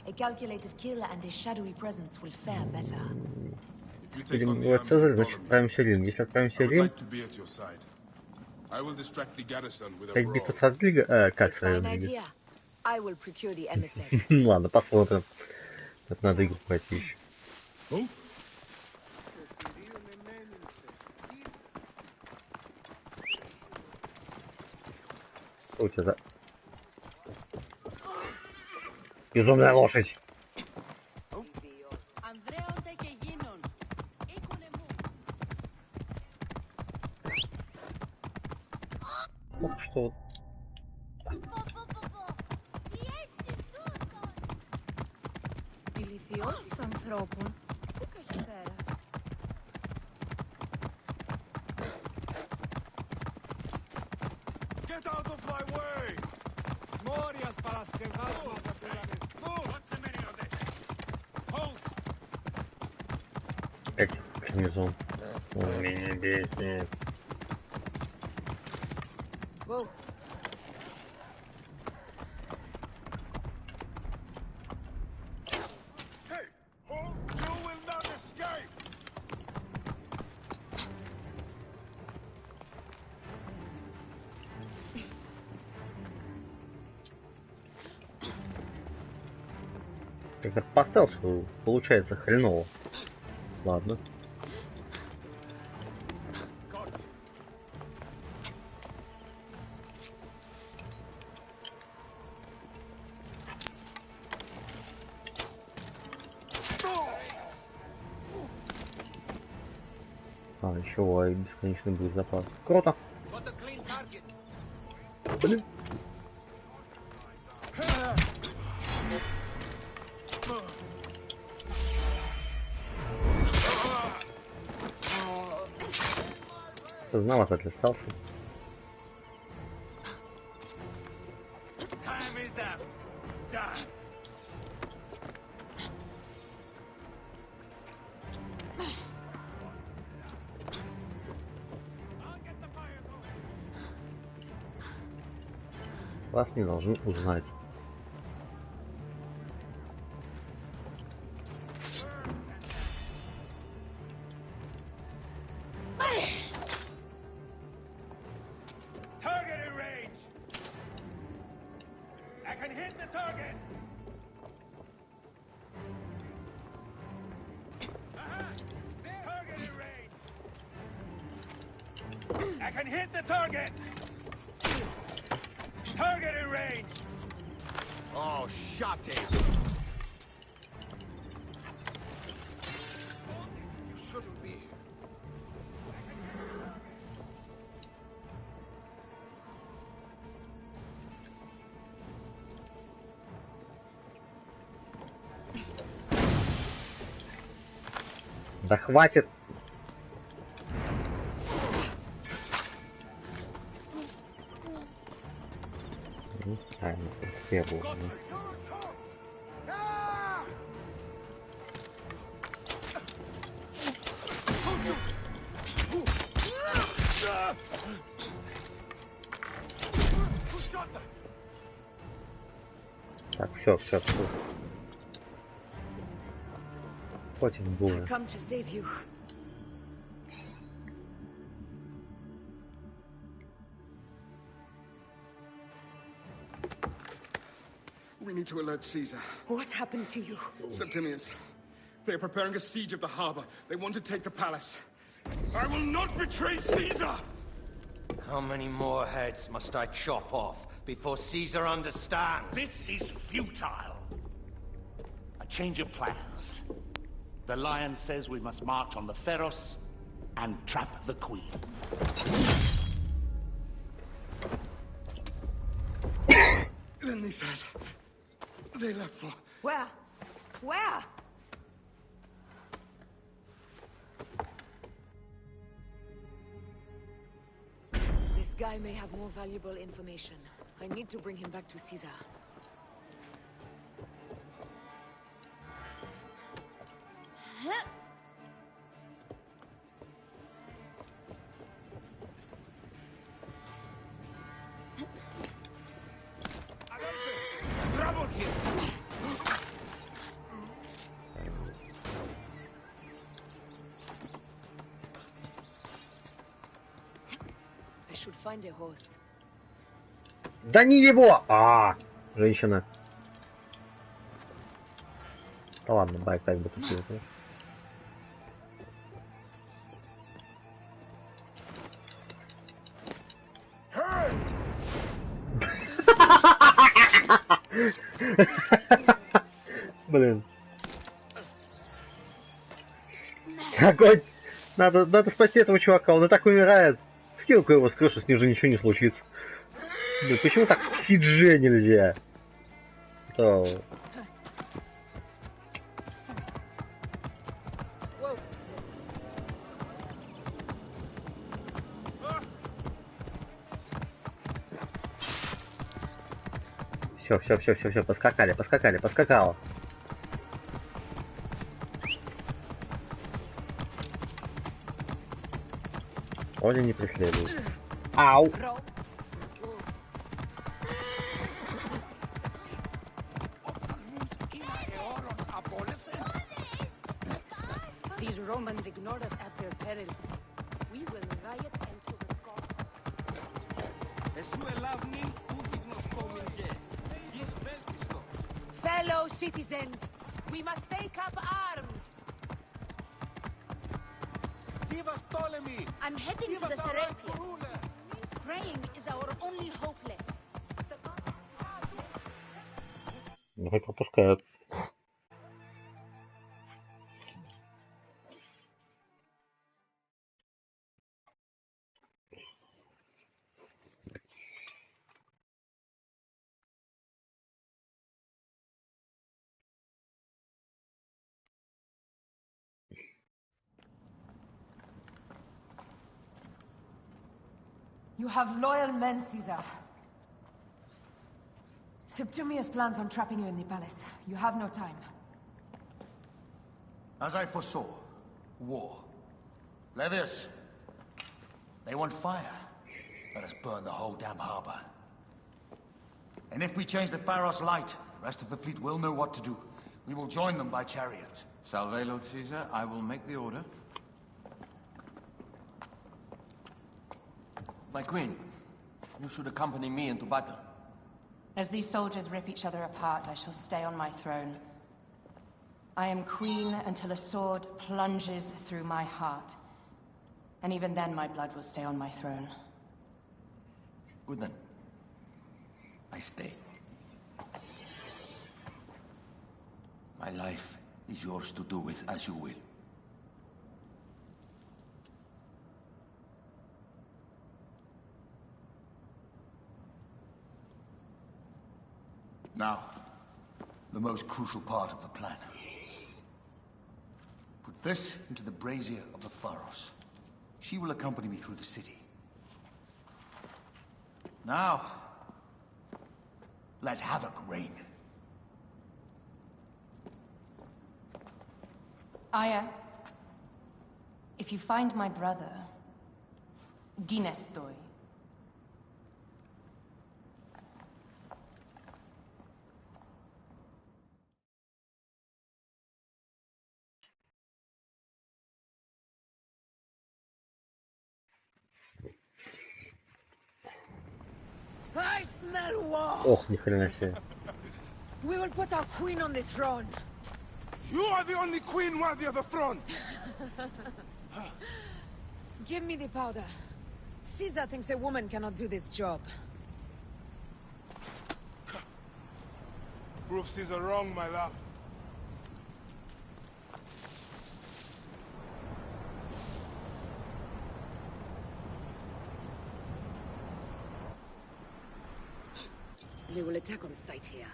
A calculated kill and a shadowy presence will fare better. Вот Цезарь, значит, отправимся в Рим. Если отправимся в Рим, как битва с Родриго... как с Родриго? Ладно, посмотрим. Это надо игру пройти еще. Что у тебя за... Безумная лошадь! Ох, что... Ηλικιώτης ανθρώπων, πού καχυπέρας. Get out of my way! Μόριας παρασκευάσματα πήραμε. What's the meaning of this? Hold! Опять комбинезон. Он меня бесит. Whoa. Hey, hold! You will not escape! Как-то по стелсу получается хреново. Ладно. А, еще бесконечный боезапас. Круто. Блин. Поздновато остался. Вас не должны узнать. Target in range! I can hit the target! Target in range! I can hit the target! Target in range! Oh, shot it! You shouldn't be here. Да хватит! Так, все. Хватит было. I come to save you. We need to alert Caesar. What happened to you? Septimius. They are preparing a siege of the harbor. They want to take the palace. I will not betray Caesar! How many more heads must I chop off before Caesar understands? This is futile. A change of plans. The Lion says we must march on the Pharos and trap the Queen. Then they said... they left for... Where? Where? This guy may have more valuable information. I need to bring him back to Caesar. Trouble here! I should find a horse. Да не его! Женщина. Да ладно, байк так бы купил. Блин. Огонь! Надо спасти этого чувака, он и так умирает. Скилку его с крыши, с ним же ничего не случится. Блин, почему так в CG нельзя? То... Все, поскакало. Оля не преследует. Ау! These Romans ignored us at their peril. We will riot and kill the god. Fellow citizens, we must take up arms. Give us Ptolemy! I'm heading to the Serapeum. Praying is our only hope left. Ну хоть пропускают. You have loyal men, Caesar. Septimius plans on trapping you in the palace. You have no time. As I foresaw, war. Levius, they want fire. Let us burn the whole damn harbor. And if we change the Pharos light, the rest of the fleet will know what to do. We will join them by chariot. Salve, Lord Caesar. I will make the order. My queen, you should accompany me into battle. As these soldiers rip each other apart, I shall stay on my throne. I am queen until a sword plunges through my heart. And even then my blood will stay on my throne. Good then. I stay. My life is yours to do with as you will. Now, the most crucial part of the plan. Put this into the brazier of the Pharos. She will accompany me through the city. Now, let havoc reign. Aya, if you find my brother, Ginestoy. I smell war. Ох, ни хрена себе. We will put our queen on the throne. You are the only queen worthy of the throne! Give me the powder. Caesar thinks a woman cannot do this job. Prove Caesar wrong, my love. They will attack on sight here.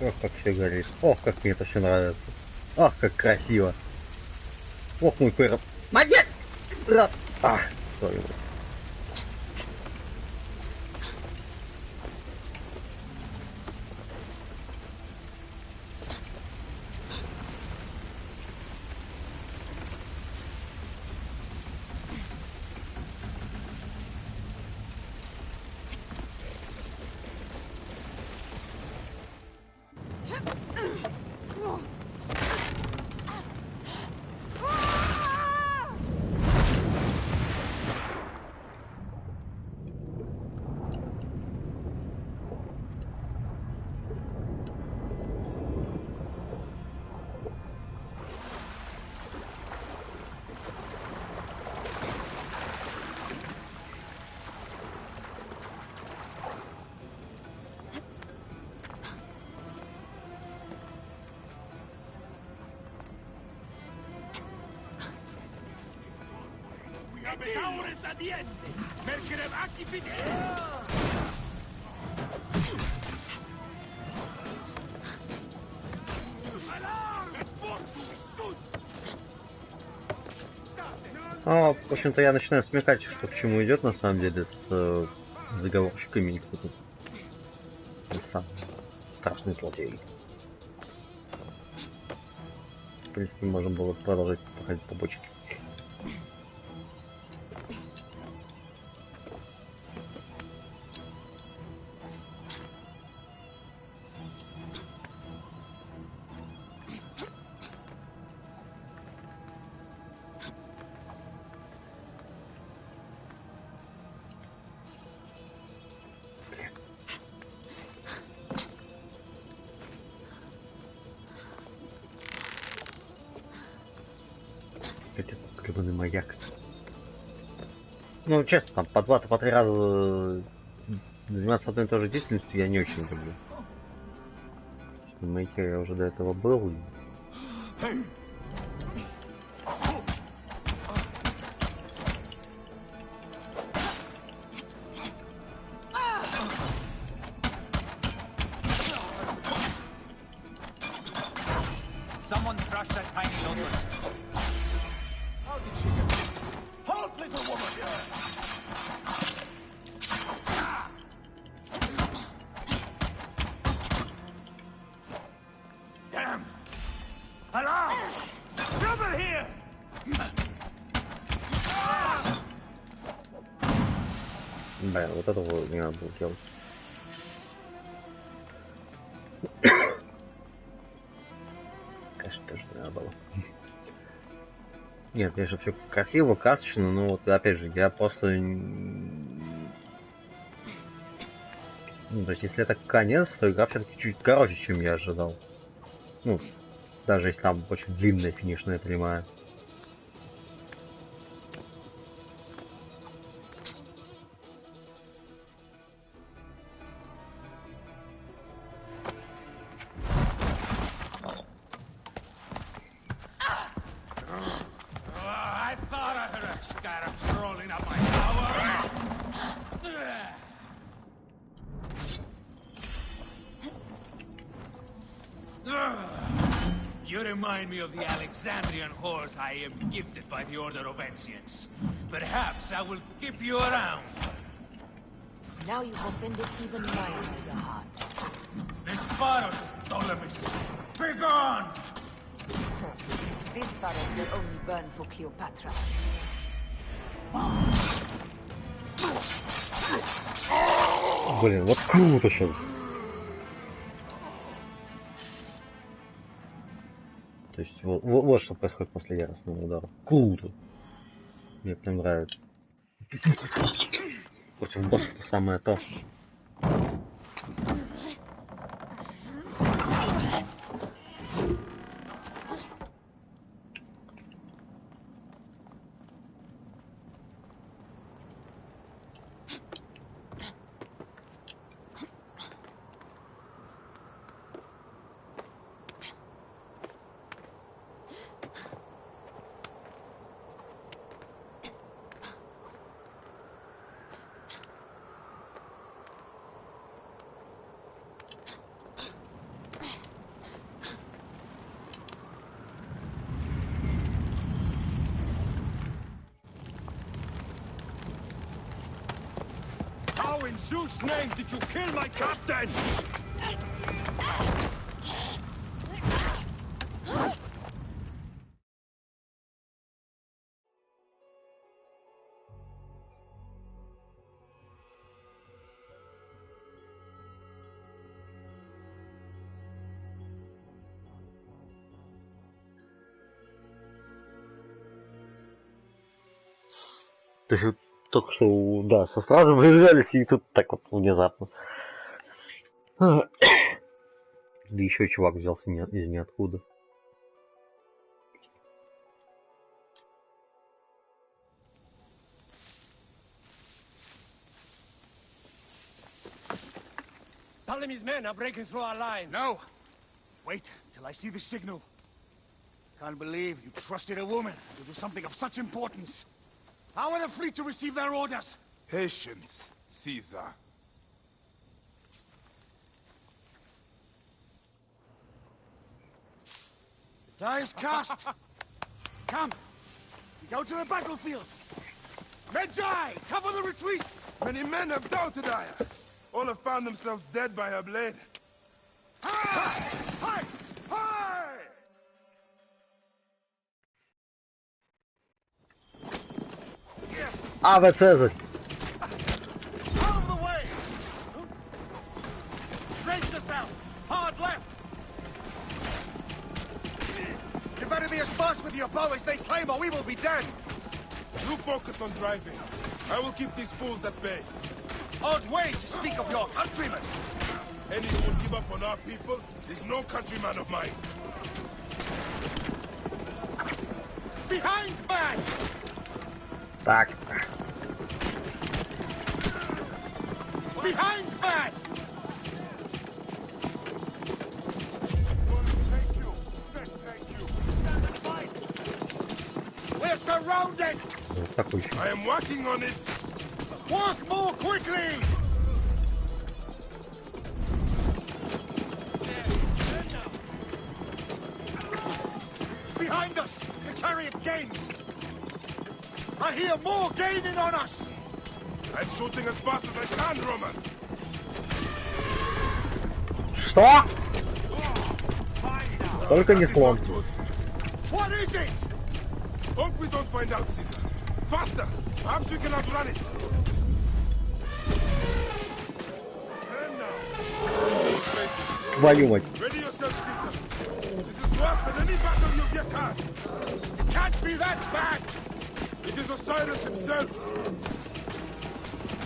Ох, как все горит. Ох, как мне это все нравится. Ох, как красиво. Ох, мой пырот. Молодец! Брат! А, твою мать. В общем-то, я начинаю смекать, что к чему идет на самом деле с заговорщиками, кто тут сам страшный злодей. В принципе, можно было продолжать проходить по бочке. Гребаный маяк. Ну, честно, там по 2-3 раза заниматься одной и той же деятельностью я не очень люблю. На маяке я уже до этого был. И... Someone crush that tiny lotus. How did she get it? Halt, little woman! Damn! Alarm! Trouble here! Блин, вот этого не надо было делать. Конечно, тоже не надо было. Нет, конечно, все красиво, красочно, но вот опять же, я просто... Ну, то есть, если это конец, то игра все-таки чуть короче, чем я ожидал. Ну, даже если там очень длинная финишная прямая. You remind me of the Alexandrian horse I am gifted by the Order of Ancients. Perhaps I will keep you around. Now you've offended even my tender heart. Desparos, Ptolemies! Begone! This Pharos will only burn for Cleopatra. Блин, вот круто сейчас. То есть вот что происходит после яростного удара. Круто. Мне прям нравится. Против босса это самое то. How in Zeus' name did you kill my captain? То есть вот только что, да, со стражем выезжались, и тут так вот внезапно. Да еще чувак взялся из ниоткуда. Ptolemy's men are breaking through our line. No! Wait till I see the signal. Can't believe you trusted a woman to do something of such importance. How are the fleet to receive their orders? Patience, Caesar. The die is cast. Come, we go to the battlefield. Medjay, cover the retreat. Many men have doubted Aya. All have found themselves dead by her blade. Hi! Hi! Hi! Ave Caesar! Out of the way! Brace yourself! Hard left! You better be as fast with your bow as they claim or we will be dead! You focus on driving. I will keep these fools at bay. Odd way to speak of your countrymen! Any who will give up on our people is no countryman of mine. Behind, man! Так. Behind, man! We're surrounded! I am working on it! Work more quickly! Behind us! The chariot gains! I hear more gaining on us! I'm shooting as fast as I can, Roman! Что? Только не слон. What is it? Hope we don't find out, Caesar. Faster! Perhaps we can outrun it! Твою мать. Ready yourself, Caesar. This is worse than any battle you've yet had. It can't be that bad! It is Osiris himself.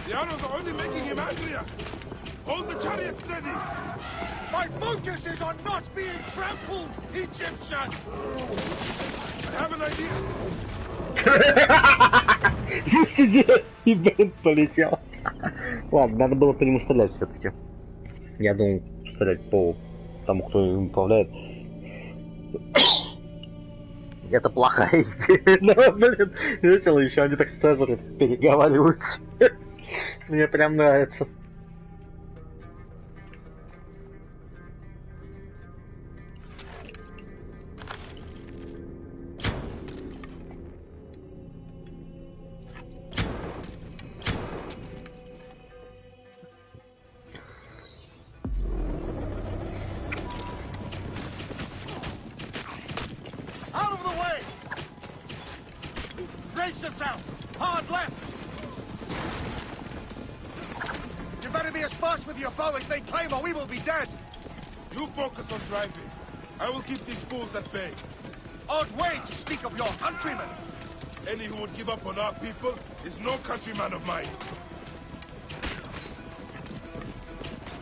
The arrows are only making him angrier. Hold the chariot steady. My focus is on not being trampled, Egyptian! I have an idea. И, блин, полетел. Ладно, надо было по нему стрелять все-таки. Я думал стрелять по тому, кто им управляет. Это плохая идея. Но, блин, весело еще они так с Цезарем переговариваются. Мне прям нравится. yourself! Hard left! You better be as fast with your bow as they claim or we will be dead! You focus on driving. I will keep these fools at bay. Odd way to speak of your countrymen! Any who would give up on our people is no countryman of mine.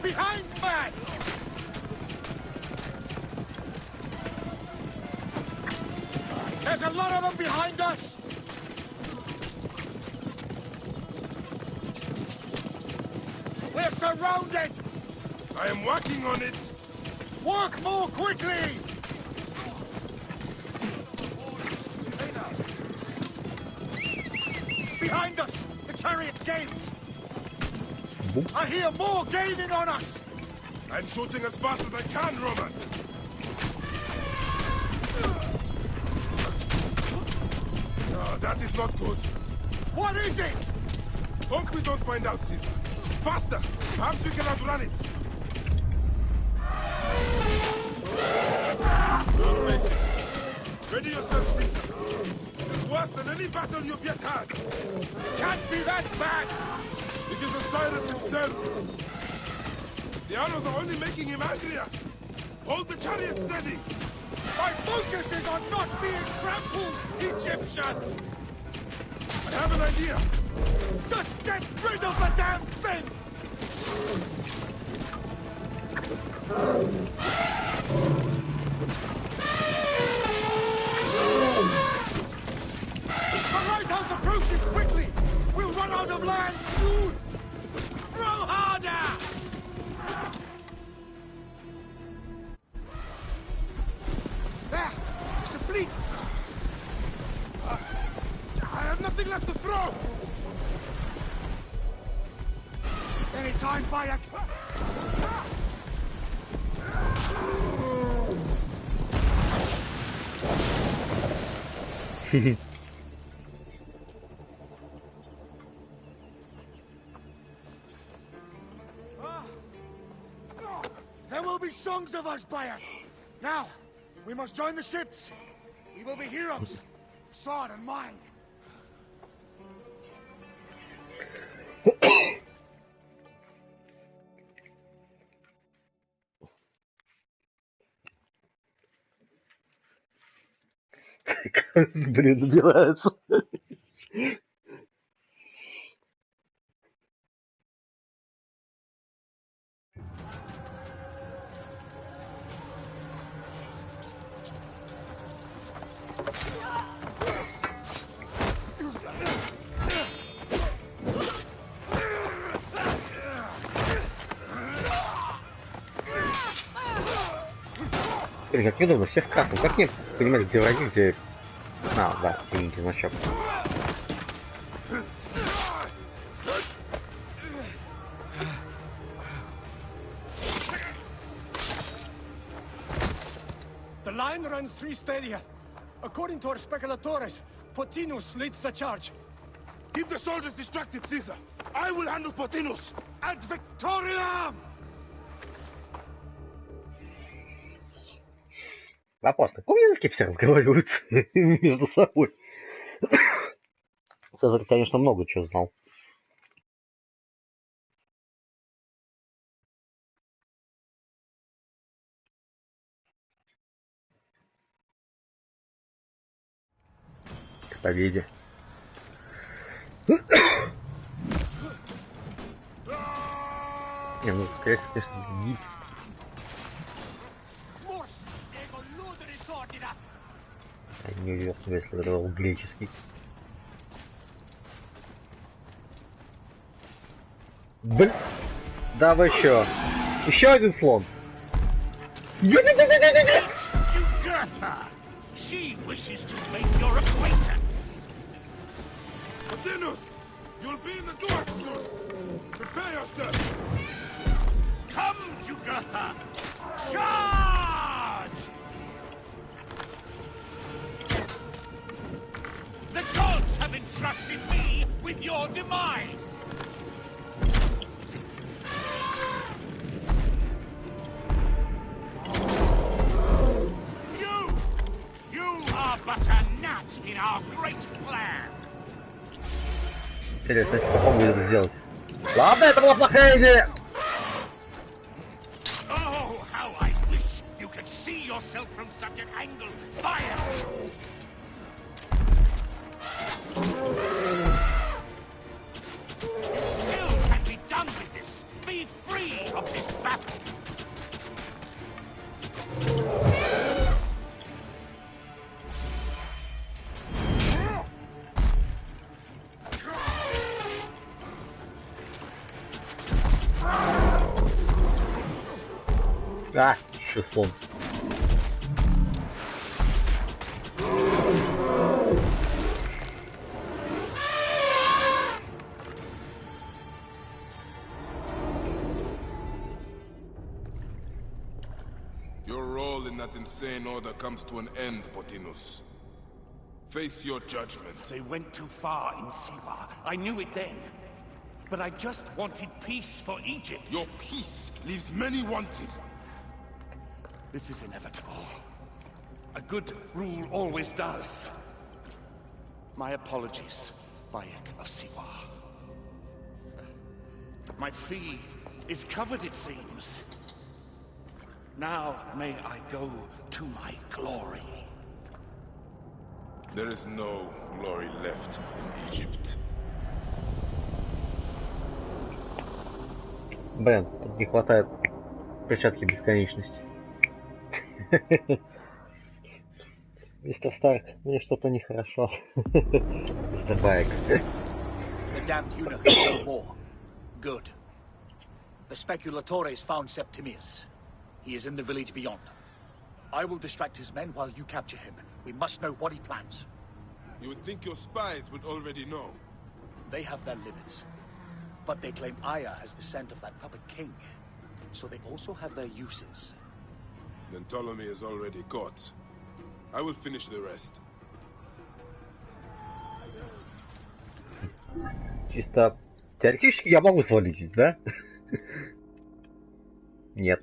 Behind, man! There's a lot of them behind us! We're surrounded! I am working on it! Work more quickly! Behind us! The chariot gains! I hear more gaining on us! I'm shooting as fast as I can, Roman! No, that is not good. What is it? Hope we don't find out, Caesar. Faster! Perhaps we can outrun it! Don't face it. Ready yourself, Caesar. This is worse than any battle you've yet had. Can't be that bad! It is Osiris himself. The arrows are only making him angrier. Hold the chariot steady. My focus is on not being trampled, Egyptian! I have an idea. Just get rid of the damn thing! The lighthouse approaches quickly! We'll run out of land soon! Throw harder! There! It's the fleet! I have nothing left to throw! Any time, Bayek! There will be songs of us, Bayek! Now, we must join the ships! We will be heroes! Sword and mind! Блин, набирается. Как неудобно, всех красных. Как мне понимать, где враги, где... А, да, синенький значок. The line runs 3 stadia. According to our speculatores, Pothinus leads the charge. Keep the soldiers distracted, Caesar. I will handle Pothinus. Ad Victoriam! Вопрос, на каком языке все разговаривают между собой? Цезарь, конечно, много чего знал. К победе. Не, ну, скорее всего, конечно, египетский. Я не уверен, если это был греческий. Блин, да вы чё? Еще один слон. She wishes to make your acquaintance. Pothinus, you'll be in the Duat soon. Prepare yourself. Come, Jugurtha. Charge! The gods have entrusted me with your demise. You are but a gnat in our great plan. Интересно, если попробую это сделать. Ладно, это была плохая идея. Oh, how I wish you could see yourself from such an angle. Fire! You still can be done with this. Be free of this battle. А, еще слон. Your role in that insane order comes to an end, Potinus. Face your judgment. They went too far in Siwa. I knew it then. But I just wanted peace for Egypt. Your peace leaves many wanting. This is inevitable. A good rule always does. My apologies, Bayek of Siwa. My fee is covered, it seems. Now may I go to my glory. There is no glory left in Egypt. Блин, тут не хватает перчатки бесконечности. Мистер Старк, мне что-то нехорошо. Мистер Байк. The damned eunuch is no more. Good. The Speculatores found Septimius. He is in the village beyond. I will distract his men while you capture him. We must know what he plans. You would think your spies would already know. They have their limits. But they claim Aya has the scent of that puppet king. So they also have their uses. Then Ptolemy is already caught. I will finish the rest. Чисто теоретически я могу свалить здесь, да? Нет.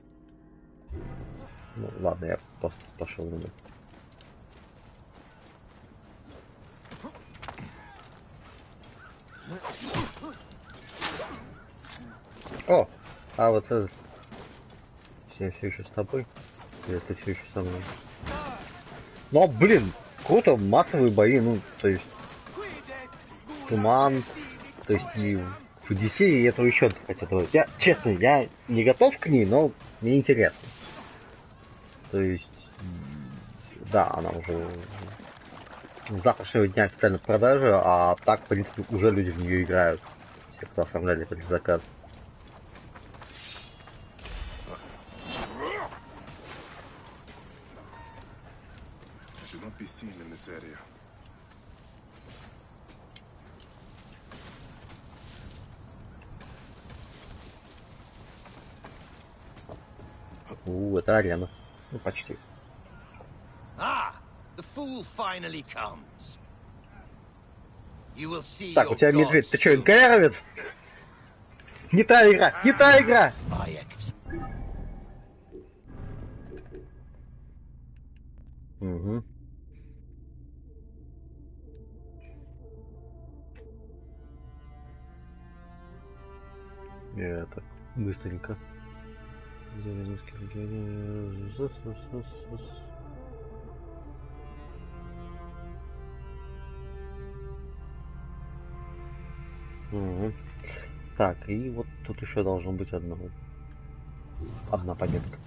Ну ладно, я просто пошел на. О, а вот это. Я все еще с тобой. Или ты все еще со мной? Ну, блин, круто, массовые бои, ну, то есть туман, то есть и в Одиссее этого еще хотят добавить. Я, честно, я не готов к ней, но мне интересно. То есть, да, она уже с завтрашнего дня официально в продаже, а так, в принципе, уже люди в нее играют. Все, кто оформляли предзаказ. Be seen in this area. Это арена. Ну, почти. Ah, the fool finally comes. You will see. Так, у тебя медведь, ты что, НКРовец? Не та игра, не та игра! Угу. Я так быстренько. Угу. Так, и вот тут еще должно быть одна победка.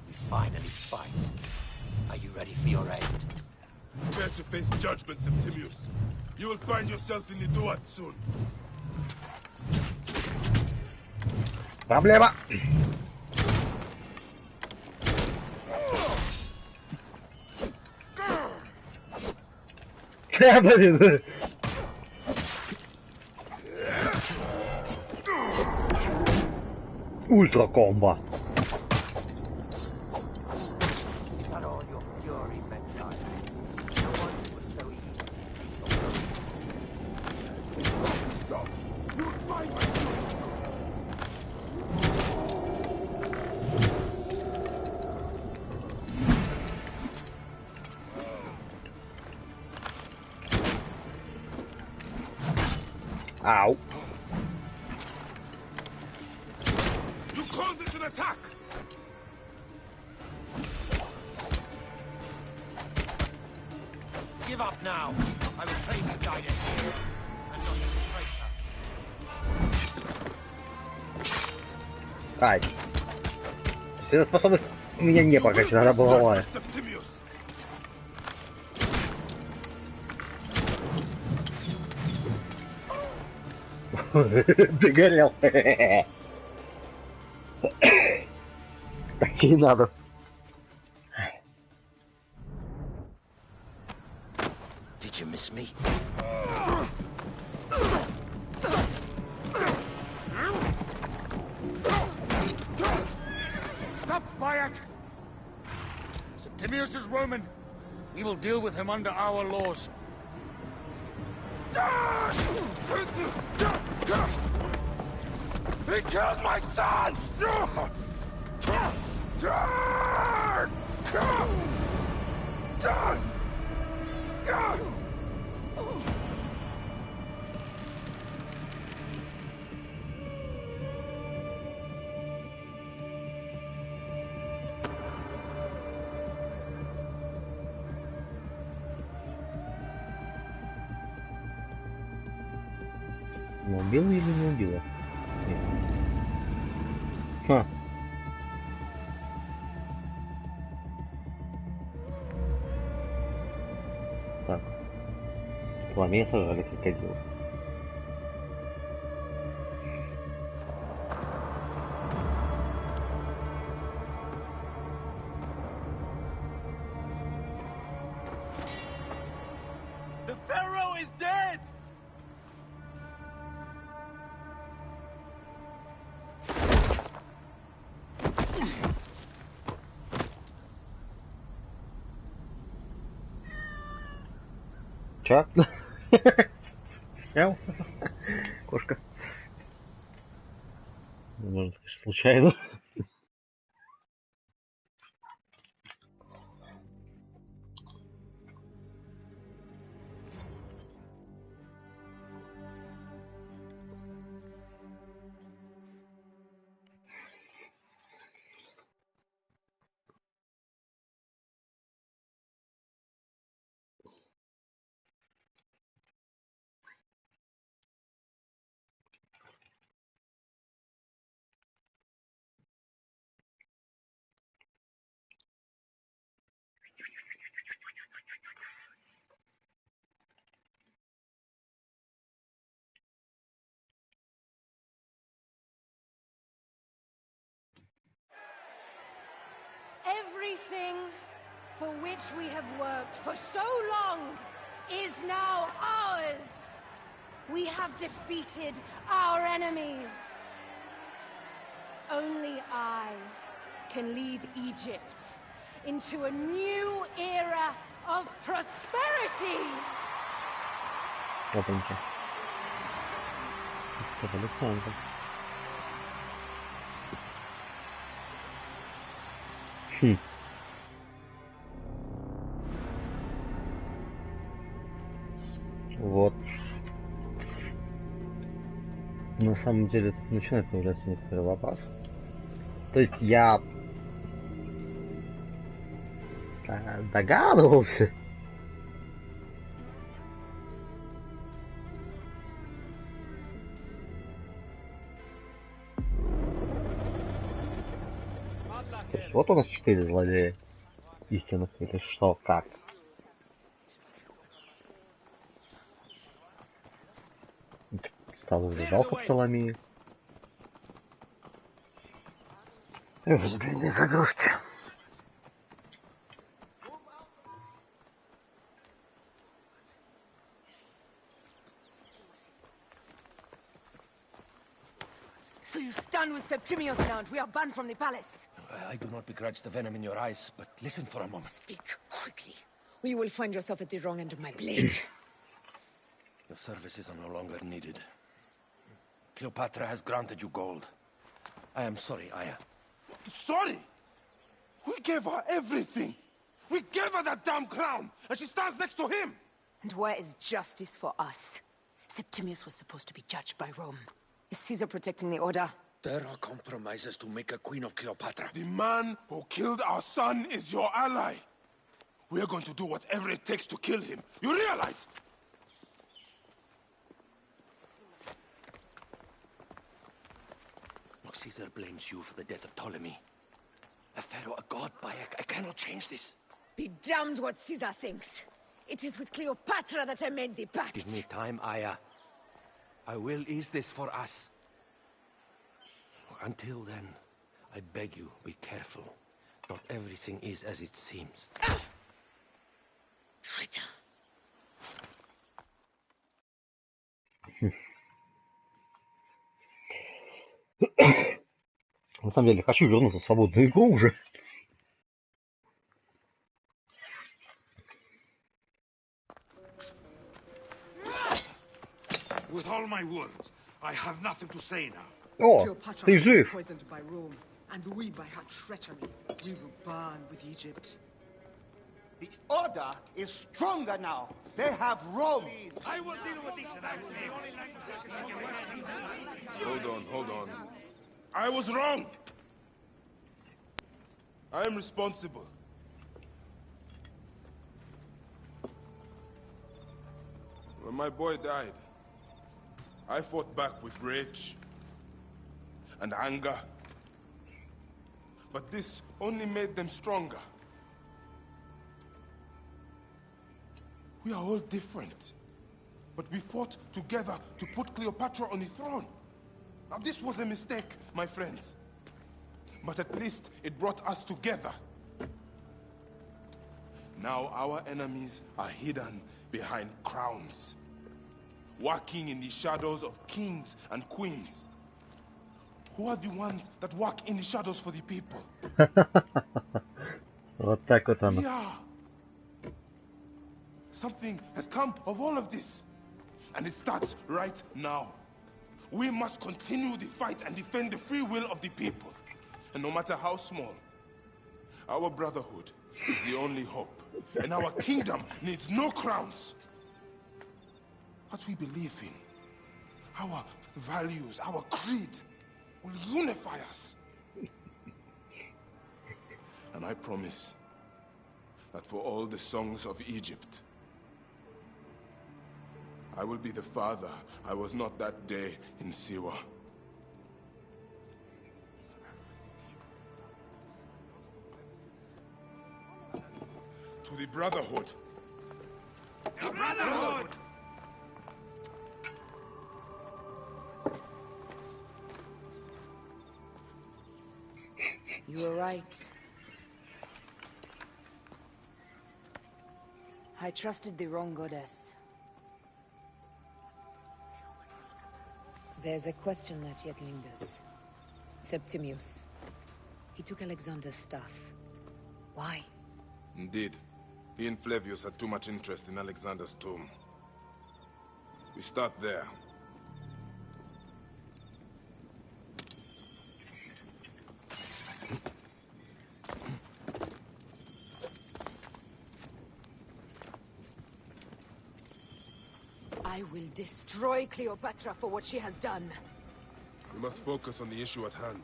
Prepare to face judgments of Timius. You will find yourself in the Duat soon. Проблема! Блин! Ультра комбо! Ау. call this an attack! Give up now. I was trained to guide a hero, and not a traitor. Ай. То есть эта способность у меня не прокачана, она была. Догорел. Так тебе и надо. Did you miss me? Stop, Bayek! Septimius is Roman. We will deal with him under our laws. He killed my son! Ну, убила или не убила? Нет. Ха. Так. Пламя сажали крокодилов. The Pharaoh is dead! Чё? Мяу. Кошка. Можно сказать, случайно. Everything for which we have worked for so long is now ours. We have defeated our enemies. Only I can lead Egypt into a new era of prosperity. Опаньки. Это Александр. Хм. Вот. На самом деле тут начинает появляться некоторые вопросы. То есть я догадывался. То есть вот у нас 4 злодея истинных, или что, как? Стал убежался в Птоломею. Эх, длинные загрузки. So you stand with Septimius now, and we are banned from the palace. I do not begrudge the venom in your eyes, but listen for a moment. Speak quickly, or you will find yourself at the wrong end of my blade. Your services are no longer needed. Cleopatra has granted you gold. I am sorry, Aya. Sorry? We gave her everything. We gave her that damn crown, and she stands next to him. And where is justice for us? Septimius was supposed to be judged by Rome. Is Caesar protecting the Order? There are compromises to make a queen of Cleopatra. The man who killed our son is your ally. We are going to do whatever it takes to kill him. You realize? Caesar blames you for the death of Ptolemy. A pharaoh, a god, Bayek. I cannot change this. Be damned what Caesar thinks. It is with Cleopatra that I made the pact. Give me time, Aya. I will ease this for us. Until then, I beg you, be careful. Not everything is as it seems. Traitor. На самом деле, хочу вернуться в свободную игру уже. With all my words, I have nothing to say now. О, ты жив! Poisoned by Rome, and we by her treachery. We will burn with Egypt. The order is stronger now. They have Rome. I will deal with this. Hold on. I was wrong. I am responsible. When my boy died, I fought back with rage and anger. But this only made them stronger. We are all different. But we fought together to put Cleopatra on the throne. Now this was a mistake, my friends. But at least it brought us together. Now our enemies are hidden behind crowns, walking in the shadows of kings and queens. Who are the ones that walk in the shadows for the people? Вот так вот оно. Yeah. Something has come of all of this, and it starts right now. We must continue the fight and defend the free will of the people. And no matter how small, our brotherhood is the only hope. And our kingdom needs no crowns. What we believe in, our values, our creed, will unify us. And I promise that for all the songs of Egypt, I will be the father I was not that day in Siwa. To the Brotherhood. The Brotherhood! You were right. I trusted the wrong goddess. There's a question that yet lingers. Septimius. He took Alexander's stuff. Why? Indeed. He and Flavius had too much interest in Alexander's tomb. We start there. I will destroy Cleopatra for what she has done. We must focus on the issue at hand.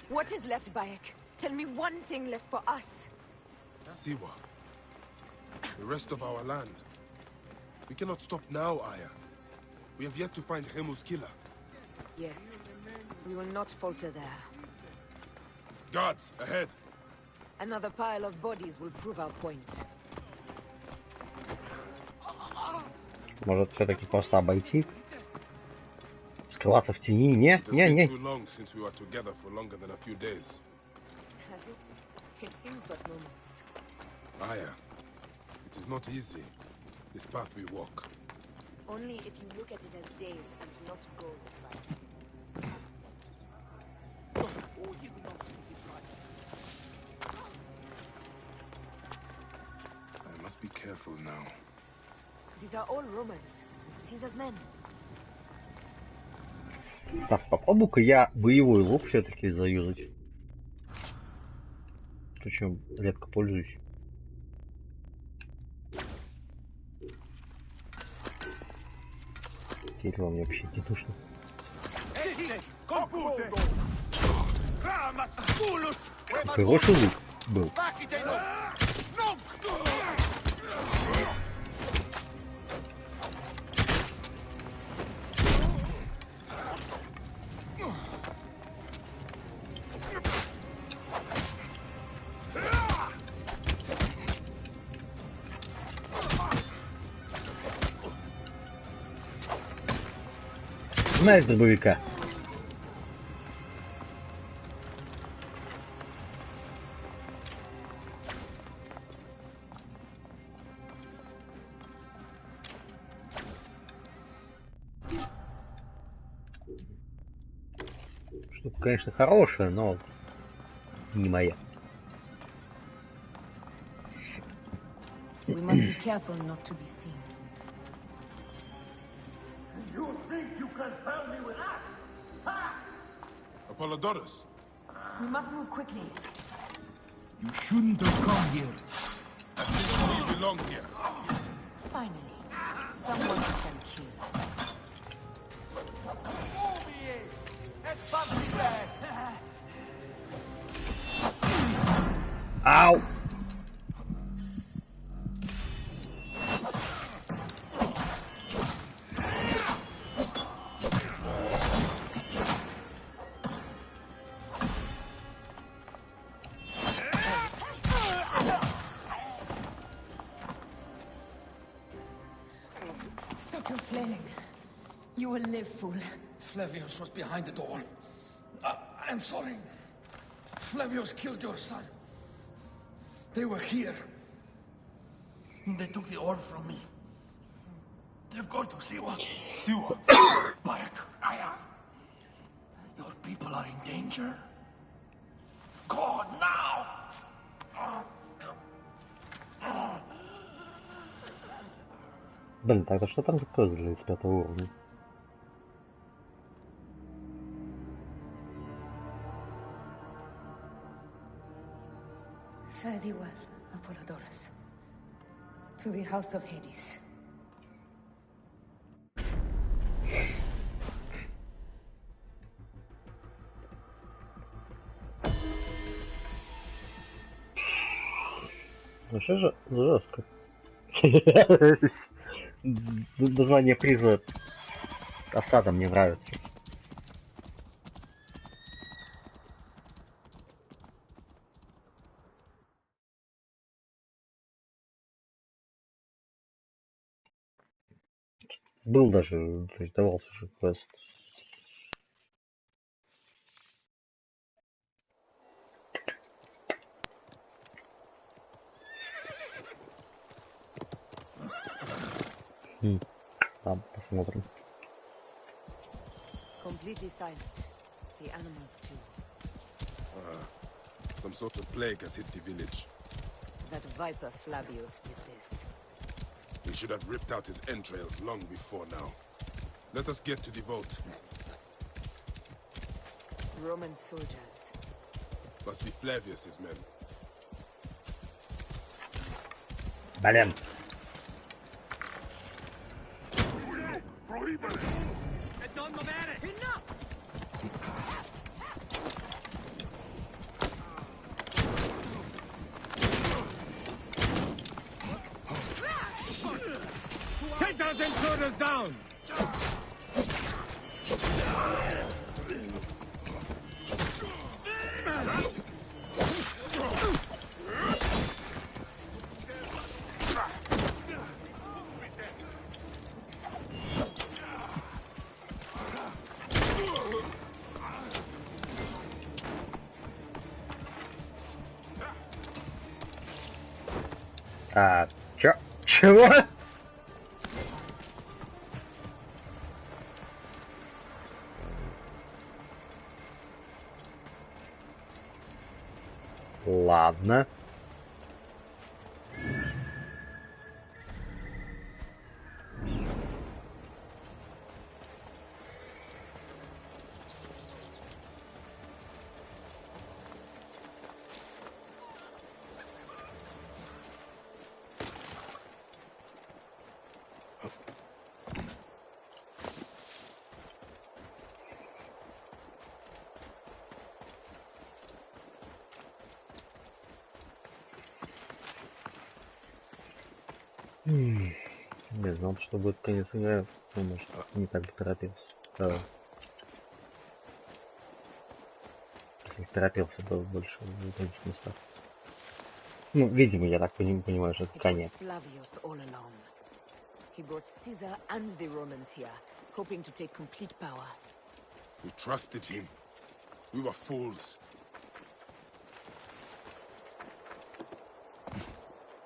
What is left, Bayek? Tell me one thing left for us. Siwa. The rest of our land. We cannot stop now, Aya. We have yet to find Hemu's killer. Yes. We will not falter there. Guards, ahead! Another pile of bodies will prove our point. Может, все-таки просто обойти? Скрываться в тени? Не. It has been too long since we were together for longer than a few days. Has it? It seems but moments. Aya, it is not easy, this path we walk. Only if you look at it as days and not goals, right? I must be careful now. These are all Romans. Caesar's men. Так, попробую-ка я боевой лук все-таки заюзать. То, чем редко пользуюсь. Дерево мне вообще не нужно. Хороший лук был. Знаешь дробовика? Штука, конечно, хорошая, но не моя. We must be careful not to be seen. You think you can help me with that? Ha! Apollodorus. We must move quickly. You shouldn't have come here. At least we belong here. Finally, someone who can kill. Ow! Stop your flailing. You will live, fool. Flavius was behind it all. I'm sorry. Flavius killed your son. They were here. They took the orb from me. They've gone to Siwa. Siwa. Bayek. Aya. Your people are in danger. Go now! Блин, тогда что там за козырь из 5 уровня? Fare thee well, Apollodorus. To the House of Hades. Вообще же жестко. Название приза осада мне нравится. Был даже, то есть давался же квест. Там посмотрим. Completely silent. The animals too. Some sort of plague has hit the village. That viper Flavius did this. We should have ripped out his entrails long before now. Let us get to the vault. Roman soldiers. Must be Flavius's men. Блин. Take those intruders down! Чего? Ладно. Не знал, что будет конец игры. Ну, может, не так бы торопился. Если торопился, то больше в других местах. Ну, видимо, я так понимаю, что это конец. Flavius all along. He brought Caesar and the Romans here, hoping to take complete power. We trusted him. We were fools.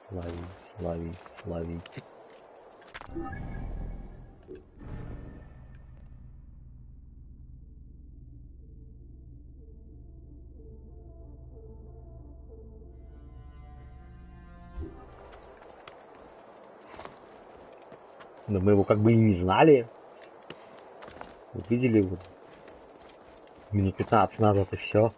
Лови. Да мы его как бы и не знали. Увидели его минут 15 назад и все.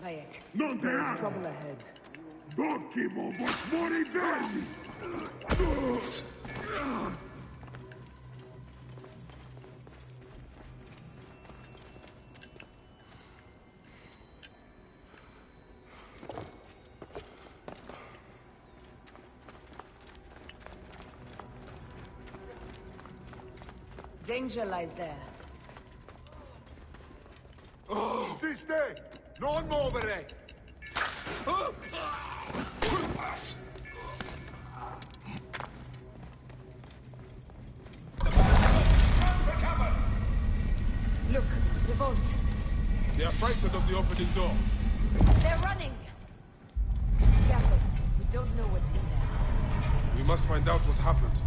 Bayek, Non there is te trouble ahead. Dottimo, vos mori vermi! Danger lies there. Stay! Non muovere! Look, the vault. They are frightened of the opening door. They're running! Careful, we don't know what's in there. We must find out what happened.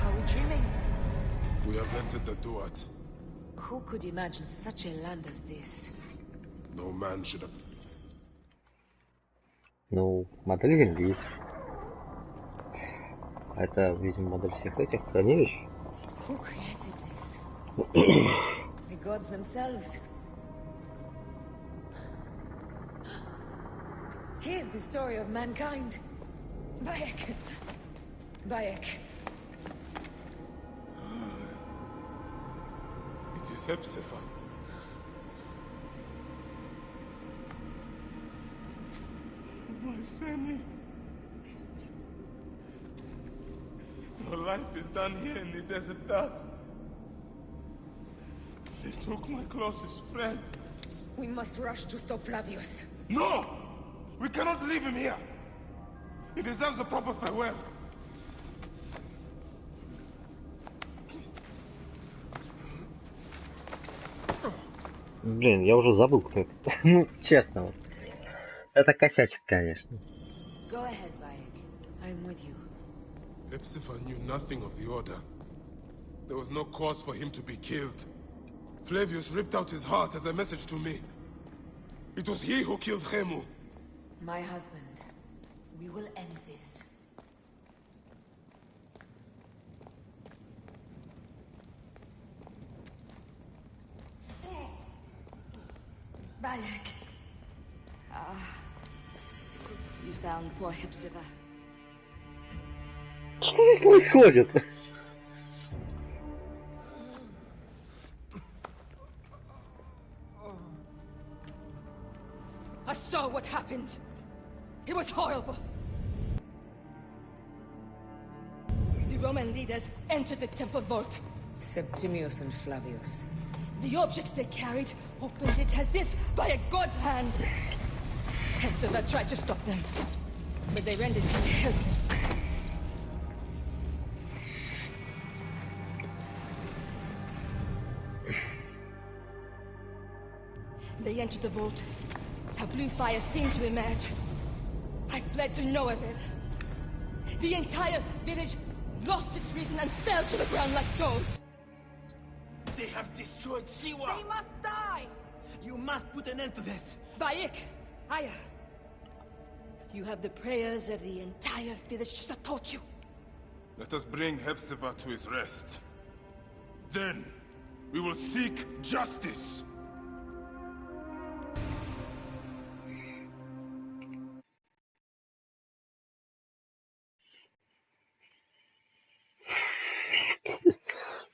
Are we dreaming? We have entered the Duat. Who could imagine such a land as this? No man should have... Ну, модель Земли. Это, видимо, модель всех этих хранилищ. Who created this? The gods themselves. Here's the story of mankind. Bayek. Bayek. It is Hepzibah. My Sammy. Your life is done here in the desert dust. They took my closest friend. We must rush to stop Flavius. No! We cannot leave him here. He deserves a proper farewell. Блин, я уже забыл, кто это. Ну, честно вот. Это косячит, конечно. Go ahead, Bayek. I'm with you. Hepzibah knew nothing of the order. There was no cause for him to be killed. Flavius ripped out his heart as a message to me. It was he who killed Khemu. My husband. We will end this. Bayek. You found poor Hepzibah. Что здесь происходит? I saw what happened. It was horrible. The Roman leaders entered the temple vault. Septimius and Flavius. The objects they carried opened it as if by a god's hand. Hepzibah tried to stop them, but they rendered him helpless. They entered the vault. A blue fire seemed to emerge. I fled to Noeville. The entire village lost its reason and fell to the ground like dogs. They have destroyed Siwa! They must die! You must put an end to this! Bayek! Aya! You have the prayers of the entire village to support you. Let us bring Hepzibah to his rest. Then, we will seek justice!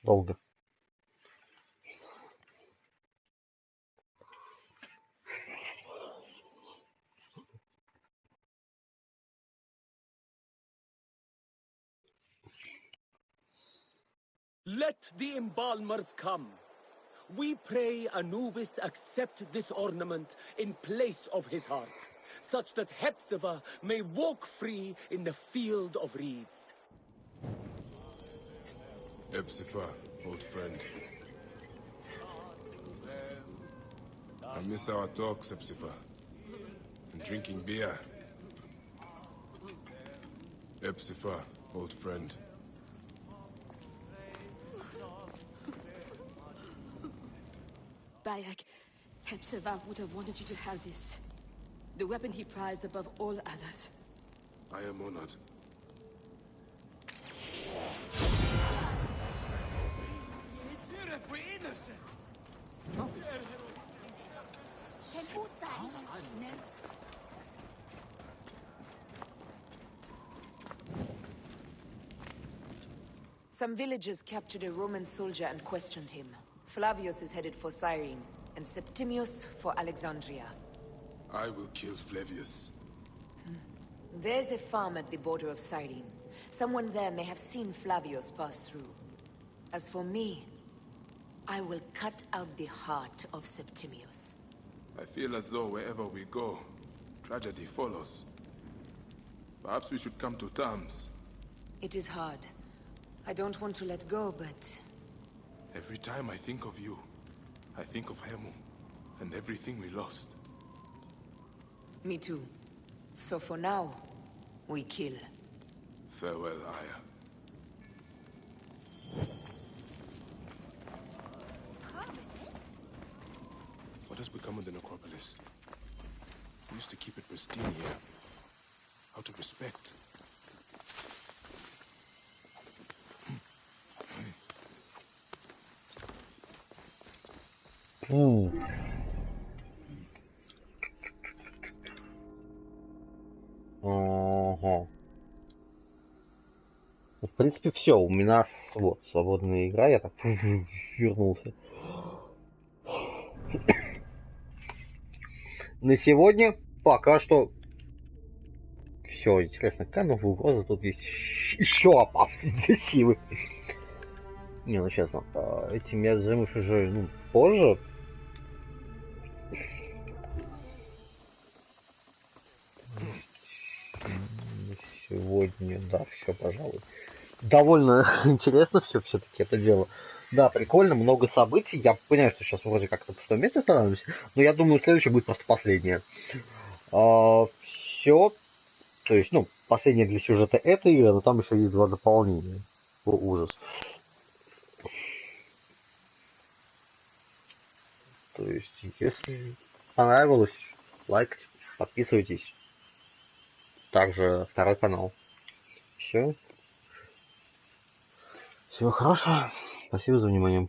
Долго. Let the embalmers come. We pray Anubis accept this ornament in place of his heart, such that Hepzibah may walk free in the field of reeds. Hepzibah, old friend. I miss our talks, Hepzibah. And drinking beer. Hepzibah, old friend. Bayek, Hepzibah would have wanted you to have this. The weapon he prized above all others. I am honored. We're innocent! Some villagers captured a Roman soldier and questioned him. Flavius is headed for Cyrene, and Septimius for Alexandria. I will kill Flavius. There's a farm at the border of Cyrene. Someone there may have seen Flavius pass through. As for me, I will cut out the heart of Septimius. I feel as though wherever we go, tragedy follows. Perhaps we should come to terms. It is hard. I don't want to let go, but... Every time I think of you, I think of Hemu, and everything we lost. Me too. So for now, we kill. Farewell, Aya. What has become of the necropolis? We used to keep it pristine here. Out of respect. Ага. В принципе, все. У меня вот свободная игра. Я так вернулся. На сегодня пока что все. Интересно, какая новая угроза тут есть? Еще опасность для силы. Не, ну честно, этим я займусь уже позже. Сегодня, да, все, пожалуй. Довольно интересно все-таки это дело. Да, прикольно, много событий. Я понимаю, что сейчас вроде как на пустом месте становимся, но я думаю, следующее будет просто последнее. Все. То есть, последнее для сюжета этой игры, но там еще есть 2 дополнения. Ужас. То есть, если понравилось, лайкайте, подписывайтесь. Также 2-й канал. Все. Всего хорошего. Спасибо за внимание.